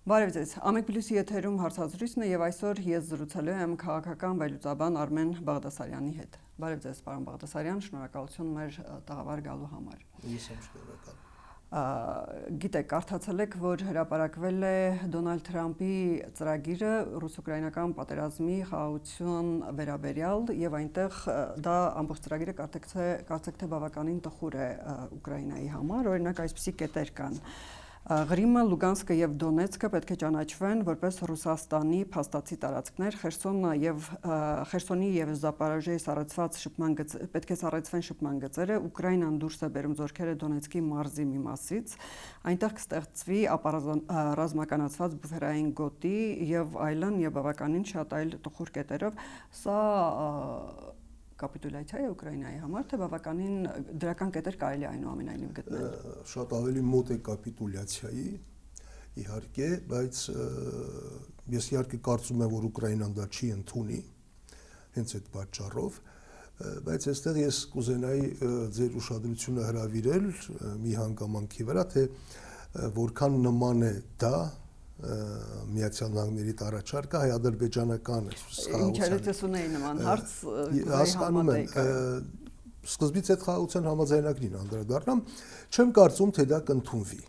Բարև ձեզ, Ամեկ Պլյուսի եթերում հարցազրույցն է եւ այսօր ես զրուցելու եմ քաղաքական վերլուծաբան Արմեն Բաղդասարյանի հետ։ Բարև ձեզ, պարոն Բաղդասարյան, շնորհակալություն մեր տաղավար գալու համար։ Ես եմ շնորհակալ։ Գիտեք, կարդացել եք, որ հրապարակվել է Դոնալդ Թրամփի ծրագիրը ռուս-ուկրաինական պատերազմի խաղաղություն վերաբերյալ եւ այնտեղ դա ամբողջ ծրագիրը կարծեք թե բավականին տխուր է Ուկրաինայի համար, օրինակ այսպիսի կետեր կան։ Ղրիմը, Լուգանսկը եւ Դոնեցկը պետք է ճանաչվեն որպես Ռուսաստանի փաստացի տարածքներ, Խերսոնի եւ Զապարոժիեի պետք է սառեցվեն շփման գծերը, Ուկրաինան դուրս է բերում զորքերը Դոնեցկի մարզի մի մասից, այնտեղ կստեղծվի ռազմականացված բուֆերային գոտի եւ այլն եւ բավականին շատ այլ տխուր կետերով, սա կապիտուլյացիա է Ուկրաինայի համար, թե բավականին դրական կետեր կարելի այնուամենայնիվ գտնել։ Շատ ավելի մոտ է կապիտուլյացիայի, իհարկե, բայց ես իհարկե կարծում եմ, որ Ուկրաինան դա չի ընդունի, հենց այդ պատճառով, բայց այստեղ ես կուզենայի ձեր ուշադրությունը հրավիրել մի հանգամանքի վրա, թե որքան նման է դա Միացյալ Նահանգների առաջարկը հայ-ադրբեջանական խաղաղության նման հարց հասկանում եմ, սկզբից այդ խաղաղության համաձայնագրին անդրադառնամ, չեմ կարծում, թե դա կընդունվի։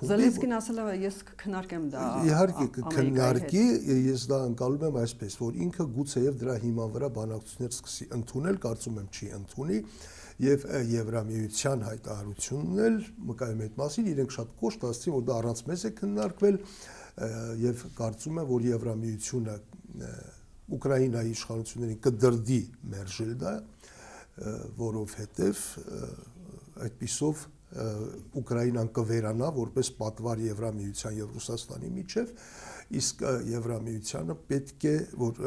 Զելենսկին ասել է, ես կքննարկեմ դա։ Իհարկե կքննարկի, ես դա ընկալում եմ այսպես, որ ինքը գուցեև դրա հիման վրա բանակցություններ սկսի ընդունել, կարծում եմ չի ընդունի, եւ Եվրամիության հայտարարությունն էլ մկայում այդ մասին, իրենք շատ կոշտ ասացին, որ դա առանց մեզ է քննարկվել եւ կարծում եմ, որ Եվրամիությունը Ուկրաինայի իշխանություններին կդրդի մերժել դա, որովհետեւ այդպիսով Ուկրաինան կվերանա որպես պատվար Եվրամիության եւ Ռուսաստանի միջև, իսկ Եվրամիությանը պետք է որ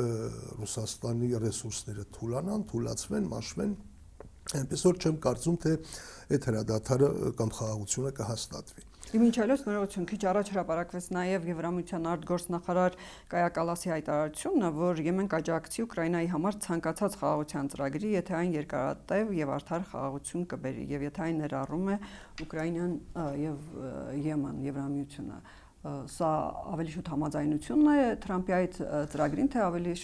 Ռուսաստանի ռեսուրսները թուլացվեն, մաշվեն, այնպես որ չեմ կարծում, թե այդ հրադադարը կամ խաղաղությունը կհաստատվի։ Մինչ այլոց նորություն, քիչ առաջ հրապարակվեց նաև Եվրամիության արտգործնախարար Կայա Կալասի հայտարարությունը, որ Եմեն կաջակցի Ուկրաինայի համար ցանկացած խաղաղության ծրագրի, եթե այն երկարատև եւ արդար խաղաղություն կբերի, եւ եթե այն ներառում է Ուկրաինան եւ Եմեն, Եվրամիությունը, սա ավելի շուտ համաձայնությունն է Թրամփի այդ ծրագրին, թե ավելի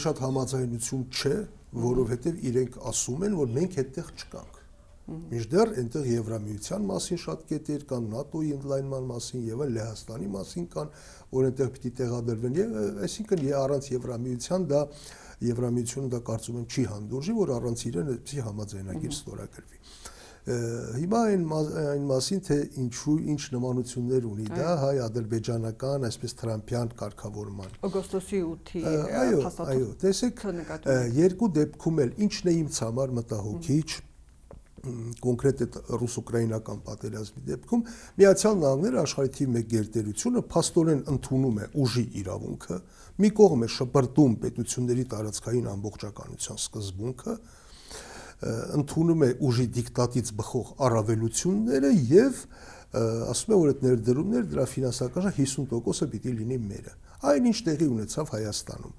շատ համաձայնություն չէ, որովհետեւ իրենք ասում են, որ մենք այդտեղ չկանք։ Մինչդեռ այնտեղ Եվրամիության մասին շատ կետեր կան, ՆԱՏՕ-ի ընդլայնման մասին եւ Լեհաստանի մասին կան, որ այնտեղ պիտի տեղադրվեն եւ այսինքն առանց Եվրամիության դա Եվրամիությունը դա կարծում եմ չի հանդուրժի, որ առանց իրեն այդպիսի համաձայնագիր ստորագրվի։ Հիմա այն մասին, թե ինչ նմանություններ ունի դա հայ-ադրբեջանական, այսպես Թրամփյան կարգավորման։ Օգոստոսի 8-ի փաստաթղթ։ Այո, տեսեք, երկու դեպքում էլ ինչն է ինձ համար մտահոգիչ, կոնկրետ այդ ռուս-ուկրաինական պատերազմի դեպքում Միացյալ Նահանգները աշխարհի թիվ 1 գերտերությունը փաստորեն ընդունում է ուժի իրավունքը, մի կողմ է շպրտում պետությունների տարածքային ամբողջականության սկզբունքը, ընդունում է ուժի դիկտատից բխող առավելությունները եւ ասում է, որ այդ ներդրումները դրա ֆինանսական 50%-ը պիտի լինի մերը։ Այն ինչ տեղի ունեցավ Հայաստանում։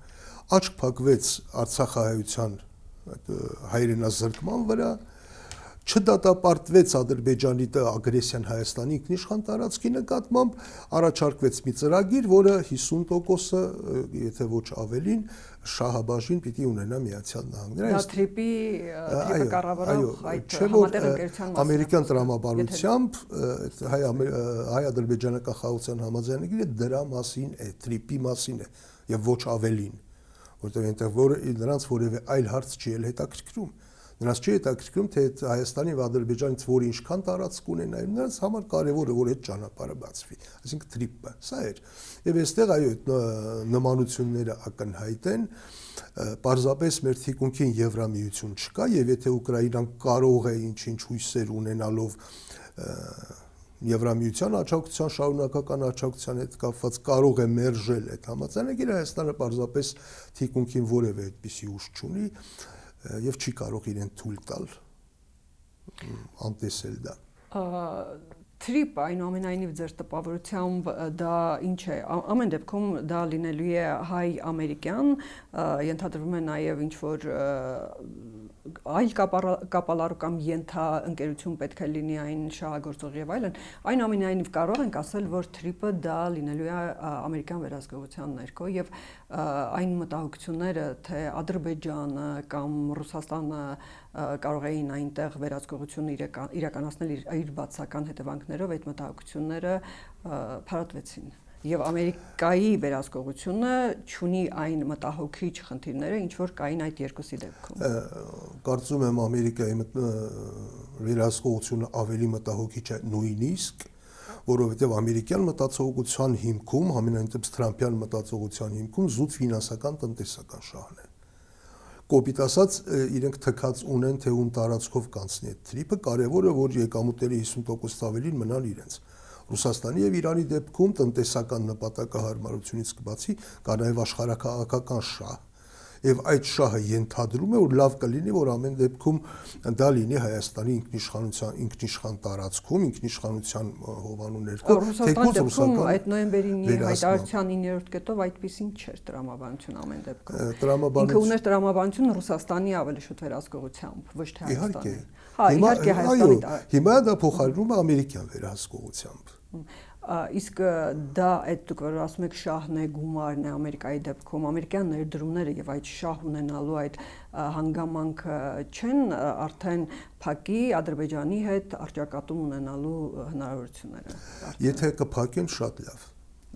Աչք փակվեց Արցախահայության հայրենազրկման վրա, չդատապարտվեց Ադրբեջանի ագրեսիան Հայաստանի ինքնիշխան տարածքի նկատմամբ, առաջարկվեց մի ծրագիր, որը 50%-ը, եթե ոչ ավելին, շահաբաժին պիտի ունենա Միացյալ Նահանգները։ Դա թրիպի կառավարող այդ համատեղ ընկերության մասին։ Ամերիկյան տրամաբանությամբ հայ-ադրբեջանական խաղաղության համաձայնագիրը դրա մասին է, թրիպի մասին է եւ ոչ ավելին, որտեղ այնտեղ նրանց որևէ այլ հարց չի հետաքրքրում։ Նրանց չի հետաքրքրում, թե Հայաստանի եւ Ադրբեջանից որ ինչքան տարածք ունենա, նրանց համար կարևոր է, որ այդ ճանապարհը բացվի, այսինքն թրիպը, սա էր։ Եվ այստեղ այո, նմանությունները ակնհայտ են, պարզապես մեր թիկունքին Եվրամիություն չկա, եւ եթե Ուկրաինան կարող է ինչ-ինչ հույսեր ունենալով Եվրամիության աջակցության, շարունակական աջակցության հետ կապված կարող է մերժել այդ համաձայնագիրը, Հայաստանը պարզապես թիկունքին որևէ այդպիսի ուժ չունի եւ չի կարող իրեն թույլ տալ անտեսել դա։ Թրիպ այնուամենայնիվ ձեր տպավորությամբ դա ինչ է, ամեն դեպքում դա լինելու է հայ-ամերիկյան, ենթադրվում է նաև ինչ որ այլ կապալառու կամ ենթաընկերություն պետք է լինի այն շահագործող եւ այլն, այն ամենայնիվ կարող ենք ասել, որ TRIP-ը դա լինելու է ամերիկյան վերահսկողության ներքո եւ այն մտահոգությունները, թե Ադրբեջանը կամ Ռուսաստանը կարող էին այնտեղ վերահսկողություն իրականացնել իր բացական հետևանքներով, այդ մտահոգությունները փարատվեցին։ Եվ Ամերիկայի վերահսկողությունը չունի այն մտահոգիչ խնդիրները, ինչ որ կային այդ երկուսի դեպքում։ Կարծում եմ Ամերիկայի վերահսկողությունը ավելի մտահոգիչ է նույնիսկ, որովհետև ամերիկյան մտածողության հիմքում, համենայնիվ Թրամփյան մտածողության հիմքում զուտ ֆինանսական տնտեսական շահն է։ Կոպիտ ասած, իրենք թքած ունեն, թե ում տարածքով կանցնի այդ TRIP-ը, կարևորը որ եկամուտների 50%-ից ավելին մնան իրենց։ Ռուսաստանի եւ Իրանի դեպքում տնտեսական նպատակահարմարությունից կբացի կա նաեւ աշխարհակաղակական շահ եւ այդ շահը ենթադրում է որ լավ կլինի որ ամեն դեպքում դա լինի Հայաստանի ինքնիշխան տարածքում ինքնիշխանության հովանու ներքո թեկուզ ռուսական այդ նոյեմբերի 9-ի հայտարարության 9-րդ կետով այդպեսին չէր տրամաբանություն ամեն դեպքում ինքը ուներ տրամաբանություն Ռուսաստանի ավելի շուտ վերահսկողությամբ ոչ թե Հայաստանի իհարկե Հայաստանի հիմա դա փոխարինում է ամերիկյան վերահսկողությամբ իսկ դա այդ դուք որ ասում եք շահն է գումարն է Ամերիկայի դեպքում ամերիկյան ներդրումները եւ այդ շահ ունենալու այդ հանգամանքը չեն արդեն փակի Ադրբեջանի հետ արճակատում ունենալու հնարավորությունները եթե կփակեն շատ լավ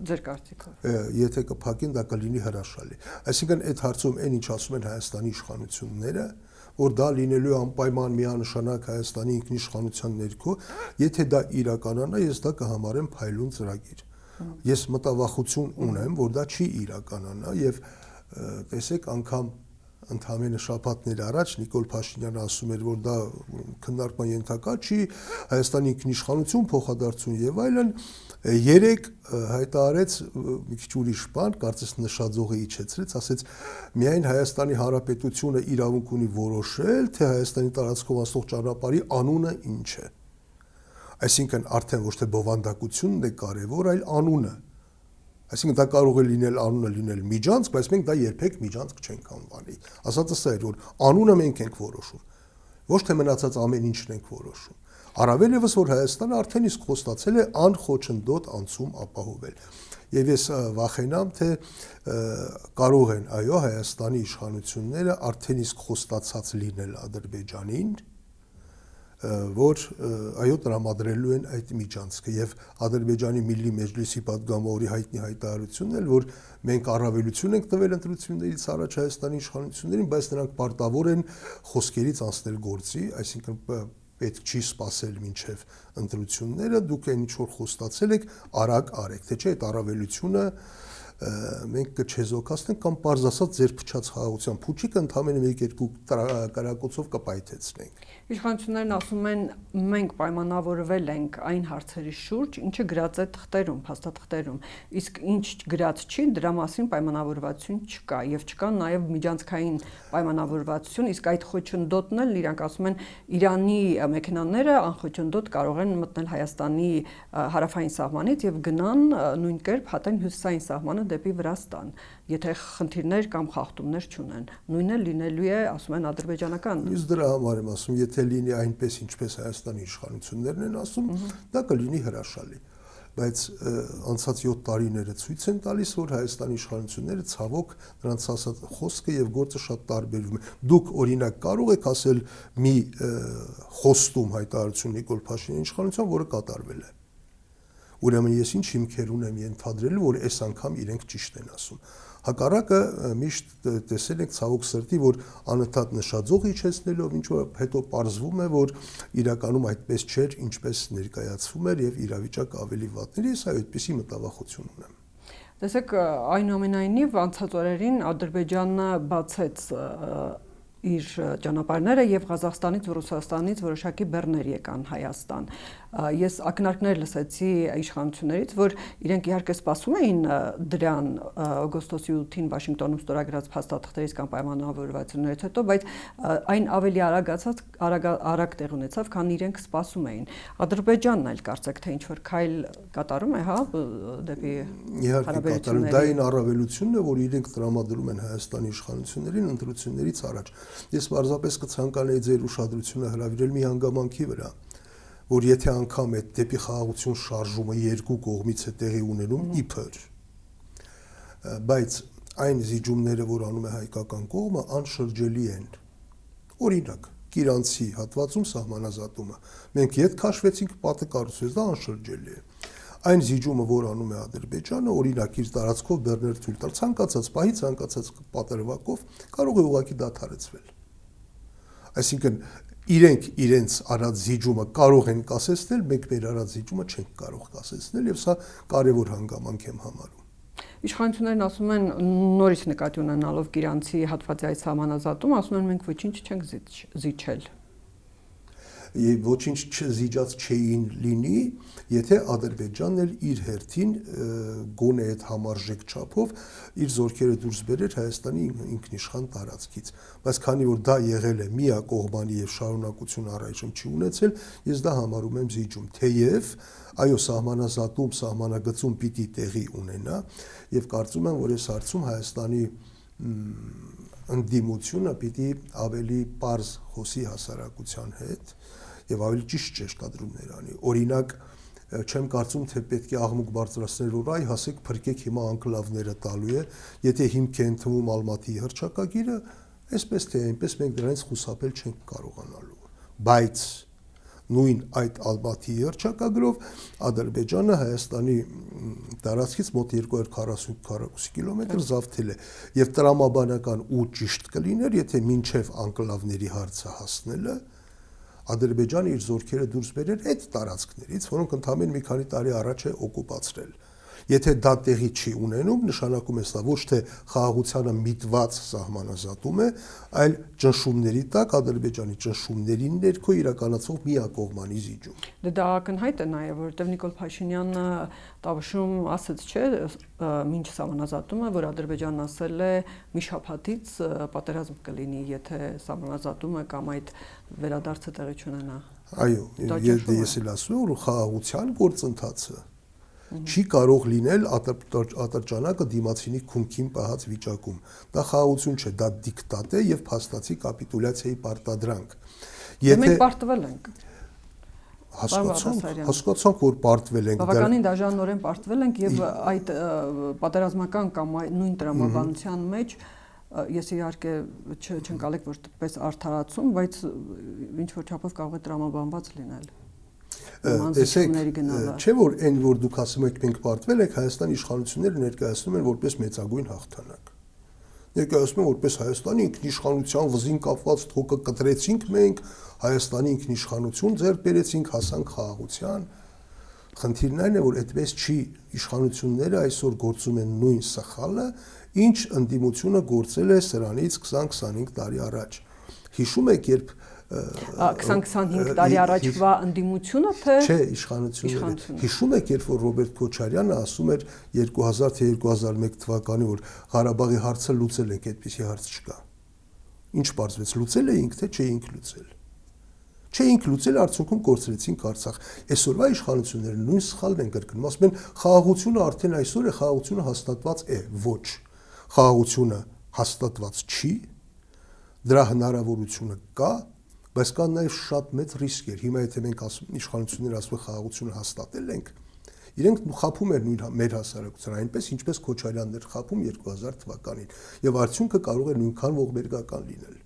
ձեր կարծիքով եթե կփակեն դա կլինի հրաշալի այսինքն այդ հարցում այն ինչ ասում են Հայաստանի իշխանությունները որ դա լինելու անպայման միանշանակ Հայաստանի ինքնիշխանության ներքո, եթե դա իրականանա, ես դա կհամարեմ փայլուն ծրագիր։ Ես մտավախություն ունեմ, որ դա չի իրականանա եւ տեսեք անգամ ընդհանրապես շաբաթներ առաջ Նիկոլ Փաշինյանը ասում էր, որ դա քննարկման ենթակա չի, Հայաստանի ինքնիշխանություն, փոխադարձություն եւ այլն, երեք հայտարարեց մի քիչ ուրիշ բան, կարծես նշաձողը իջեցրեց, ասեց միայն Հայաստանի Հանրապետությունը իրավունք ունի որոշել, թե Հայաստանի տարածքով անցող ճանապարհի անունը ինչ է։ Այսինքն արդեն ոչ թե բովանդակությունն է կարևոր, այլ անունը։ Այսինքն դա կարող է լինել անունը լինել Միջանցք, բայց մենք դա երբեք Միջանցք չենք անվանի։ Ասածը սա էր, որ անունը մենք ենք որոշում, ոչ թե մնացած ամեն ինչն ենք որոշում։ Առավել եւս որ Հայաստանը արդեն իսկ խոստացել է անխոչնդոտ անցում ապահովել։ Եվ ես վախենամ, թե կարող են, այո, Հայաստանի իշխանությունները արդեն իսկ խոստացած լինել Ադրբեջանին, որ այո տրամադրելու են այդ միջանցքը եւ Ադրբեջանի Միլլի մեջլիսի падգամավորի հայտնի հայտարարությունն էլ որ մենք առավելություն ենք տվել ընտրություններից առաջ Հայաստանի իշխանություններին, բայց նրանք պարտավոր են խոսքերից անցնել գործի, այսինքն պետք չի սпасել մինչև ընտրությունները, դուք այն ինչ որ խոստացել եք, արագ արեք, թե չէ այդ առավելությունը մենք կչեզոքացնենք կամ պարզ ասած ձեր փչած խաղաղության փուչիկը ընդհանրապես մեկ-երկու կարակոցով կպայթեցնենք։ Իշխանություններն ասում են մենք պայմանավորվել ենք այն հարցերի շուրջ, ինչը գրած է թղթերում, փաստաթղթերում, իսկ ինչ գրած չի, դրա մասին պայմանավորվածություն չկա եւ չկա նաեւ միջանցքային պայմանավորվածություն, իսկ այդ խոչընդոտն էլ իրանք ասում են Իրանի մեքենաները անխոչընդոտ կարող են մտնել Հայաստանի հարավային սահմանից եւ գնան նույն կերպ հատեն հյուսիսային սահմանը դեպի Վրաստան, եթե խնդիրներ կամ խախտումներ չունեն։ Նույնը լինելու է, ասում են ադրբեջանական։ Իսկ դրա համար եմ ասում, եթե լինի այնպես, ինչպես Հայաստանի իշխանություններն են ասում, դա կլինի հրաշալի։ Բայց անցած 7 տարիները ցույց են տալիս, որ Հայաստանի իշխանությունները ցավոք նրանց ասած խոսքը եւ գործը շատ տարբերվում է։ Դուք օրինակ կարող եք ասել մի խոստում հայտարարություն Նիկոլ Փաշինյանի իշխանության, որը կատարվել է։ Ուրեմն ես ինչ հիմքեր ունեմ ենթադրելու, որ այս անգամ իրենք ճիշտ են ասում։ Հակառակը միշտ տեսել ենք ցավոք սրտի, որ անընդհատ նշաձող իջեցնելով ինչ որ հետո պարզվում է, որ իրականում այդպես չէր, ինչպես ներկայացվում էր եւ իրավիճակը ավելի վատներ է, ես այդպիսի մտավախություն ունեմ։ Տեսեք, այնուամենայնիվ անցած օրերին Ադրբեջանը բացեց իր ճանապարհները եւ Ղազախստանից ու Ռուսաստանից որոշակի բեռներ եկան Հայաստան։ Ես ակնարկներ լսեցի իշխանություններից, որ իրենք իհարկե սպասում էին դրան օգոստոսի 8-ին Վաշինգտոնում ստորագրած փաստաթղթերից կամ պայմանավորվածություններից հետո, բայց այն ավելի արագ տեղ ունեցավ, քան իրենք սպասում էին։ Ադրբեջանն էլ կարծեք թե ինչ որ քայլ կատարում է, հա, դեպի հարաբերությունների։ Դա այն առավելությունն է, որ իրենք տրամադրում են Հայաստանի իշխանություններին ընտրություններից առաջ։ Ես պարզապես կցանկանայի ձեր ուշադրությունը հրավիրել մի հանգամանքի վրա, որ եթե անգամ այդ դեպի խաղաղություն շարժումը երկու կողմից է տեղի ունենում իբր, բայց այն զիջումները, որ անում է հայկական կողմը, անշրջելի են։ Օրինակ, Կիրանցի հատվածում սահմանազատումը։ Մենք ետ քաշվեցինք, պատը կառուցվեց, դա անշրջելի է։ Այն զիջումը, որ անում է Ադրբեջանը, օրինակ իր տարածքով բեռներ թույլ տալ, ցանկացած պահի, ցանկացած պատրվակով կարող է ուղղակի դադարեցվել։ Այսինքն իրենք իրենց արած զիջումը կարող են կասեցնել, մենք մեր արած զիջումը չենք կարող կասեցնել, եւ սա կարևոր հանգամանք եմ համարում։ Իշխանություններն ասում են նորից նկատի ունենալով Կիրանցի հատվածի այս սահմանազատում, ասում են մենք ոչինչ չենք զիջել։ Եվ ոչինչ չզիջած չէին լինի, եթե Ադրբեջանն էլ իր հերթին գոնե այդ համարժեք չափով իր զորքերը դուրս բերեր Հայաստանի ինքնիշխան տարածքից։ Բայց քանի որ դա եղել է միակողմանի եւ շարունակություն առայժմ չի ունեցել, ես դա համարում եմ զիջում, թեև այո, սահմանազատում, սահմանագծում պիտի տեղի ունենա եւ կարծում եմ, որ այս հարցում Հայաստանի ընդդիմությունը պիտի ավելի պարզ խոսի հասարակության հետ եւ ավելի ճիշտ ճշտադրումներ անի։ Օրինակ, չեմ կարծում, թե պետք է աղմուկ բարձրացնել, որ այ հասեք փրկեք հիմա անկլավները տալու է, եթե հիմք է ընդունվում Ալմատիի հռչակագիրը, այսպես թե այնպես մենք դրանից խուսափել չենք կարողանալու։ Բայց նույն այդ Ալմատիի հռչակագրով Ադրբեջանը Հայաստանի տարածքից մոտ 240 կիլոմետր զավթել է եւ տրամաբանական ու ճիշտ կլիներ, եթե մինչեւ անկլավների հարցը հասնելը Ադրբեջանը իր զորքերը դուրս բերեր այդ տարածքներից, որոնք ընդամենը մի քանի տարի առաջ է օկուպացրել։ Եթե դա տեղի չի ունենում, նշանակում է սա ոչ թե խաղաղությանը միտված սահմանազատում է, այլ ճնշումների տակ Ադրբեջանի ճնշումների ներքո իրականացող միակողմանի զիջում։ Դա ակնհայտ է նաև, որովհետև Նիկոլ Փաշինյանը Տավուշում ասաց, չէ, մինչ սահմանազատումը, որ Ադրբեջանն ասել է մի շաբաթից պատերազմ կլինի, եթե սահմանազատումը կամ այդ վերադարձը տեղի չունենա։ Այո, ես էլ ասում եմ, որ խաղաղության գործընթացը չի կարող լինել ատրճանակը դիմացինի քունքին պահած վիճակում։ Դա խաղաղություն չէ, դա դիկտատ է եւ փաստացի կապիտուլյացիայի պարտադրանք։ Մենք պարտվել ենք։ Հասկացանք, որ պարտվել ենք։ Բավականին դաժանորեն պարտվել ենք եւ այդ պատերազմական կամ նույն տրամաբանության մեջ ես իհարկե չընկալեք որպես արդարացում, բայց ինչ որ չափով կարող է տրամաբանված լինել։ Տեսեք, չէ որ այն որ դուք ասում եք մենք պարտվել ենք, Հայաստանի իշխանությունները ներկայացնում են որպես մեծագույն հաղթանակ։ Ներկայացնում են որպես Հայաստանի ինքնիշխանության վզին կապված թոկը կտրեցինք մենք, Հայաստանի ինքնիշխանություն ձեռք բերեցինք, հասանք խաղաղության։ Խնդիրն այն է, որ այդպես չի, իշխանությունները այսօր գործում են նույն սխալը, ինչ ընդդիմությունը գործել է սրանից 20-25 տարի առաջ։ Հիշում եք, երբ 20-25 տարի առաջվա ընդդիմությունը թե չէ, իշխանությունները։ Հիշում եք, երբ որ Ռոբերտ Քոչարյանը ասում էր 2000 թե 2001 թվականին, որ Ղարաբաղի հարցը լուծել ենք, այդպիսի հարց չկա։ Ինչ պարզվեց, լուծել էինք թե չէինք լուծել։ Չէինք լուծել, արդյունքում կորցրեցինք Արցախ։ Այսօրվա իշխանությունները նույն սխալն են կրկնում, ասում են խաղաղությունը արդեն այսօր է, խաղաղությունը հաստատված է։ Ոչ, խաղաղությունը հաստատված չի, դրա հնարավորությունը կա, բայց կան նաև շատ մեծ ռիսկեր։ Հիմա եթե մենք իշխանությունները ասում են խաղաղությունը հաստատել ենք, իրենք խաբում են նույն մեր հասարակությանը, այնպես ինչպես Քոչարյանն էր խաբում 2000 թվականին, եւ արդյունքը կարող է նույնքան ողբերգական լինել։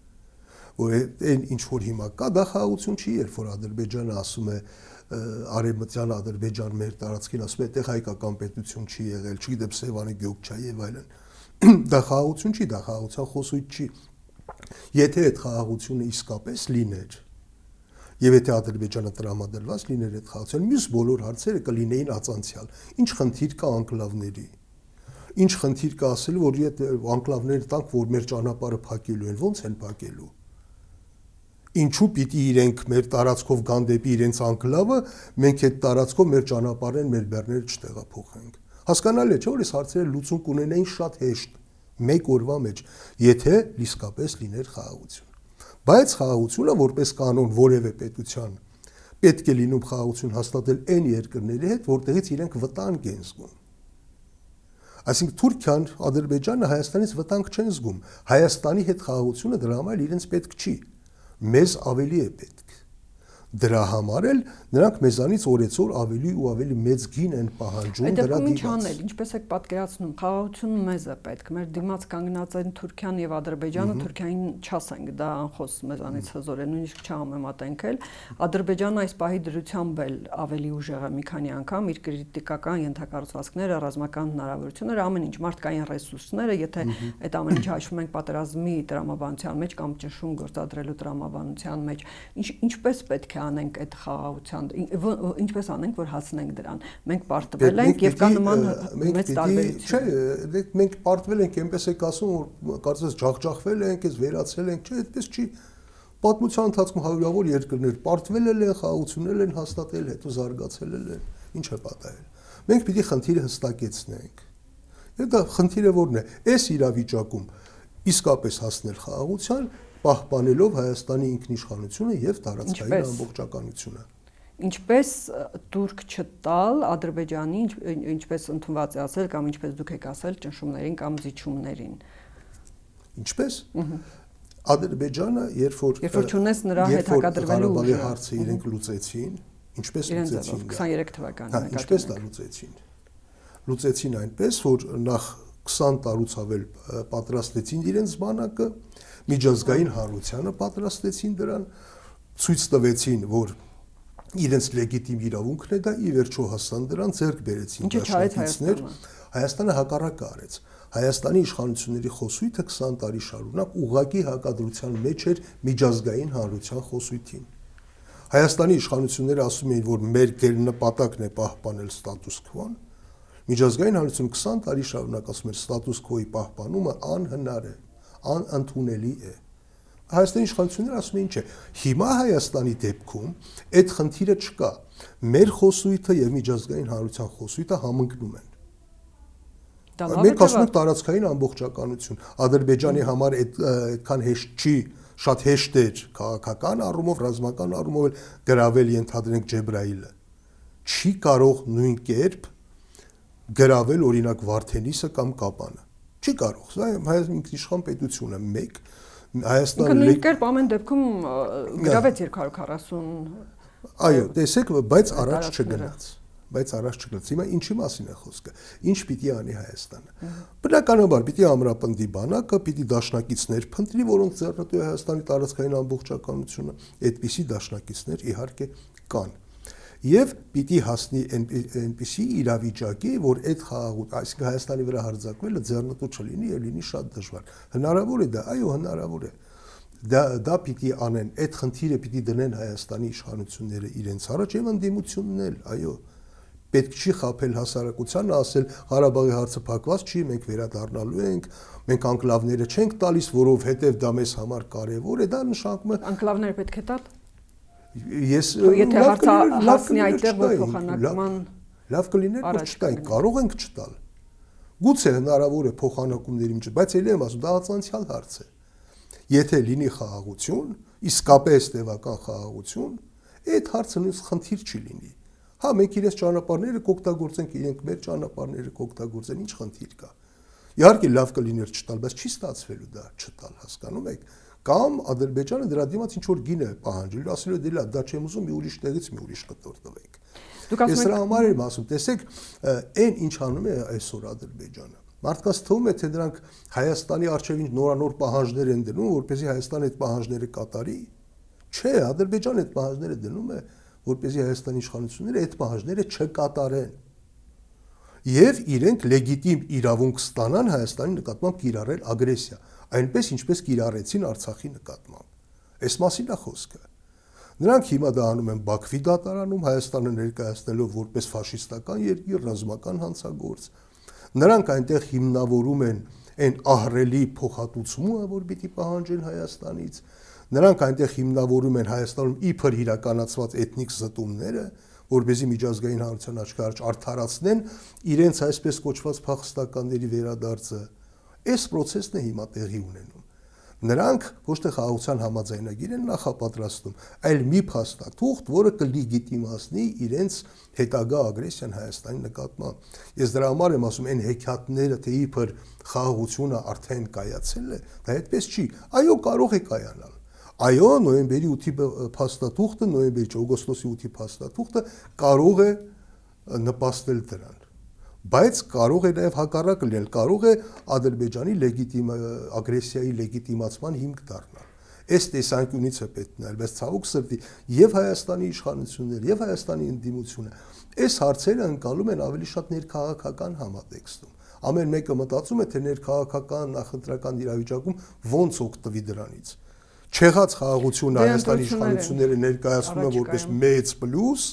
Որ այն ինչ որ հիմա կա, դա խաղաղություն չի, երբ որ Ադրբեջանը ասում է արևմտյան Ադրբեջան մեր տարածքին, ասում է այդտեղ հայկական պետություն չի եղել, չգիտեմ Սևանի Գյոքչայի եւ այլն։ Դա խաղաղություն չի, դա խաղաղության խոսույթ չի։ Եթե այդ խաղաղությունը իսկապես լիներ, եւ եթե Ադրբեջանը տրամադրված լիներ այդ խաղաղության, մյուս բոլոր հարցերը կլինեին ածանցյալ։ Ինչ խնդիր կա անկլավների։ Ինչ խնդիր կա ասել, որ եթե անկլավները տանք, որ մեր ճանապարհը փակելու են, ո՞նց են փակելու։ Ինչու պիտի իրենք մեր տարածքով գան դեպի իրենց անկլավը, մենք այդ տարածքով մեր ճանապարհեն, մեր բեռները չտեղափոխենք։ Հասկանալի է, չէ՞ որ այս հարցերը լուծում կունենային շատ հեշտ, մեկ օրվա մեջ, եթե իսկապես լիներ խաղաղություն։ Բայց խաղաղությունը որպես կանոն որևէ պետության պետք է լինում խաղաղություն հաստատել այն երկրների հետ, որտեղից իրենք վտանգ են զգում։ Այսինքն Թուրքիան, Ադրբեջանը Հայաստանից վտանգ չեն զգում։ Հայաստանի հետ խաղաղությունը դրա համար իրենց պետք չի։ Մեզ ավելի է պետք։ Դրա համար էլ նրանք մեզանից օրեցօր ավելի ու ավելի մեծ գին են պահանջում դրա դիմաց։ Ինչպես եք պատկերացնում, խաղաղությունը մեզ է պետք։ Մեր դիմաց կանգնած են Թուրքիան եւ Ադրբեջանը, Թուրքիային չասենք, դա անխոս մեզանից հզոր է, նույնիսկ չհամեմատենք էլ։ Ադրբեջանը այս պահի դրությամբ էլ ավելի ուժեղ է մի քանի անգամ իր կրիտիկական ենթակառուցվածքները, ռազմական հնարավորությունները, ամեն ինչ, մարդկային ռեսուրսները, եթե այդ ամեն ինչը հաշվում ենք պատերազմի տրամաբանության մեջ կամ ճնշում գործադրելու տրամաբանության մեջ, ինչպես պետք է անենք այդ խաղաղության, ինչպես անենք, որ հասնենք դրան։ Մենք պարտվել ենք եւ կա նման մեծ տարբերություն։ Չէ, մենք պարտվել ենք, այնպես եք ասում, որ կարծես ջախջախվել ենք, այս վերացել ենք, չէ, այդպես չի։ Պատմության ընթացքում հարյուրավոր երկրներ պարտվել են, խաղաղություններ են հաստատել, հետո զարգացել են։ Ինչ է պատահել։ Մենք պիտի խնդիրը հստակեցնենք։ Եվ դա խնդիրը որն է։ Այս իրավիճակում իսկապես հասնել խաղաղության, պահպանելով Հայաստանի ինքնիշխանությունը եւ տարածքային ամբողջականությունը։ Ինչպես թուրք չտալ Ադրբեջանի, ինչպես ընդունված է ասել կամ ինչպես դուք եք ասել, ճնշումներին կամ զիջումներին։ Ինչպես։ Ադրբեջանը, երբ որ չունես նրա հետ հակադրվելու ուժը, հարցը իրենք լուծեցին, ինչպես լուծեցին 23 թվականին։ Ինչպես դա լուծեցին։ Լուծեցին այնպես, որ նախ 20 տարուց ավել պատրաստեցին իրենց բանակը, միջազգային հանրությանը պատրաստեցին դրան, ցույց տվեցին, որ իրենց լեգիտիմ իրավունքն է դա, ի վերջո հասան դրան, ձեռք բերեցին դաշնակիցներ։ Հայաստանը հակառակը արեց։ Հայաստանի իշխանությունների խոսույթը 20 տարի շարունակ ուղղակի հակադրության մեջ էր միջազգային հանրության խոսույթին։ Հայաստանի իշխանությունները ասում էին, որ մեր նպատակն է պահպանել ստատուս քվոն։ Միջազգային հանրությունը 20 տարի շարունակ ասում էր ստատուս քվոյի պահպանումը անհնար է, անընդունելի է։ Հայաստանի իշխանությունները ասում էին, չէ, հիմա Հայաստանի դեպքում այդ խնդիրը չկա։ Մեր խոսույթը եւ միջազգային հանրության խոսույթը համընկնում են։ Մենք ասում ենք տարածքային ամբողջականություն։ Ադրբեջանի համար այդքան հեշտ չի, շատ հեշտ էր քաղաքական առումով, ռազմական առումով գրավել ենթադրենք Ջեբրայիլը։ Չի կարող նույն կերպ գրավել օրինակ Վարդենիսը կամ Կապանը։ Չի կարող։ Սա Հայաստանի ինքնիշխան պետությունը մեկ Հայաստանը նույն կերպ ամեն դեպքում գրավեց 240 Այո, տեսեք, բայց առաջ չգնաց։ Հիմա ինչի մասին է խոսքը։ Ինչ պիտի անի Հայաստանը։ Բնականաբար պիտի ամրապնդի բանակը, պիտի դաշնակիցներ փնտրի, որոնք ձեռնտու է Հայաստանի տարածքային ամբողջականությունը, այդպիսի դաշնակիցներ իհարկե կան։ Եվ պիտի հասնի այնպիսի իրավիճակի, որ այդ խաղաղություն, այսինքն Հայաստանի վրա հարձակվելը ձեռնտու չլինի եւ լինի շատ դժվար։ Հնարավոր է դա, այո, հնարավոր է։ Դա պիտի անեն, այդ խնդիրը պիտի դնեն Հայաստանի իշխանությունները իրենց առաջ եւ ընդդիմությունն էլ, այո։ Պետք չի խաբել հասարակությանը, ասել Ղարաբաղի հարցը փակված չի, մենք վերադառնալու ենք, մենք անկլավները չենք տալիս, որովհետեւ դա մեզ համար կարեւոր է, դա նշանակում է անկլավները պետք է տալ։ Եթե հարցը հասնի այդտեղ, որ փոխանակման լավ կլիներ, որ չտային, կարող ենք չտալ։ Գուցե հնարավոր է փոխանակումների միջև, բայց ելի եմ ասում, դա անցանցյալ հարց է։ Եթե լինի խաղաղություն, իսկապես տևական խաղաղություն, այդ հարցը նույնիսկ խնդիր չի լինի։ Հա, մենք իրենց ճանապարհները կօգտագործենք, իրենք մեր ճանապարհները կօգտագործեն, ինչ խնդիր կա։ Իհարկե լավ կլիներ չտալ, բայց չի ստացվելու դա չտալ, հասկանում եք։ Կամ Ադրբեջանը դրա դիմաց ինչ որ գին է պահանջել, ասել է դե լավ, դա չեմ ուզում, մի ուրիշ տեղից մի ուրիշ կտոր տվեք։ Ես դրա համար եմ ասում, տեսեք, այն ինչ անում է այսօր Ադրբեջանը։ Մարդկանց թվում է, թե դրանք Հայաստանի արչեւ նորանոր պահանջներ են դնում, որպեսզի Հայաստանը այդ պահանջները կատարի։ Չէ, Ադրբեջանը այդ պահանջները դնում է, որպեսզի Հայաստանի իշխանությունները այդ պահանջները չկատարեն։ Եվ իրենք լեգիտիմ իրավունք ստանան Հայաստանի նկատմամբ կիրառել ագրեսիա, այնպես ինչպես կիրառեցին Արցախի նկատմամբ։ Այս մասին է խոսքը։ Նրանք հիմա դա անում են Բաքվի դատարանում, Հայաստանը ներկայացնելով որպես ֆաշիստական երկիր, ռազմական հանցագործ։ Նրանք այնտեղ հիմնավորում են այն ահռելի փոխհատուցումը, որ պիտի պահանջեն Հայաստանից։ Նրանք այնտեղ հիմնավորում են Հայաստանում իբր իրականացված էթնիկ զտումները, որպեսզի միջազգային հանրության աչքի առաջ արդարացնեն իրենց այսպես կոչված փախստականների վերադարձը։ Այս process-ն է հիմա տեղի ունենում։ Նրանք ոչ թե խաղաղության համաձայնագիր են նախապատրաստում, այլ մի փաստաթուղթ, որը կլեգիտիմացնի իրենց հետագա ագրեսիան Հայաստանի նկատմամբ։ Ես դրա համար եմ ասում, այն հեքիաթները, թե իբր խաղաղությունը արդեն կայացել է, դա այդպես չի։ Այո, կարող է կայանալ։ Այո, նոյեմբերի 8-ի փաստաթուղթը, նոյեմբերի օգոստոսի 8-ի փաստաթուղթը կարող է նպաստել դրան։ Բայց կարող է նաև հակառակը լինել, կարող է Ադրբեջանի ագրեսիայի լեգիտիմացման հիմք դառնալ։ Այս տեսանկյունից է պետք նայել, բայց ցավոք սրտի եւ Հայաստանի իշխանությունները, եւ Հայաստանի ընդդիմությունը այս հարցերը ընկալում են ավելի շատ ներքաղաքական համատեքստում։ Ամեն մեկը մտածում է, թե ներքաղաքական նախընտրական իրավիճակում ոնց օգտվի դրանից։ Չեղած խաղաղությունը Հայաստանի իշխանությունները ներկայացնում են որպես մեծ պլյուս,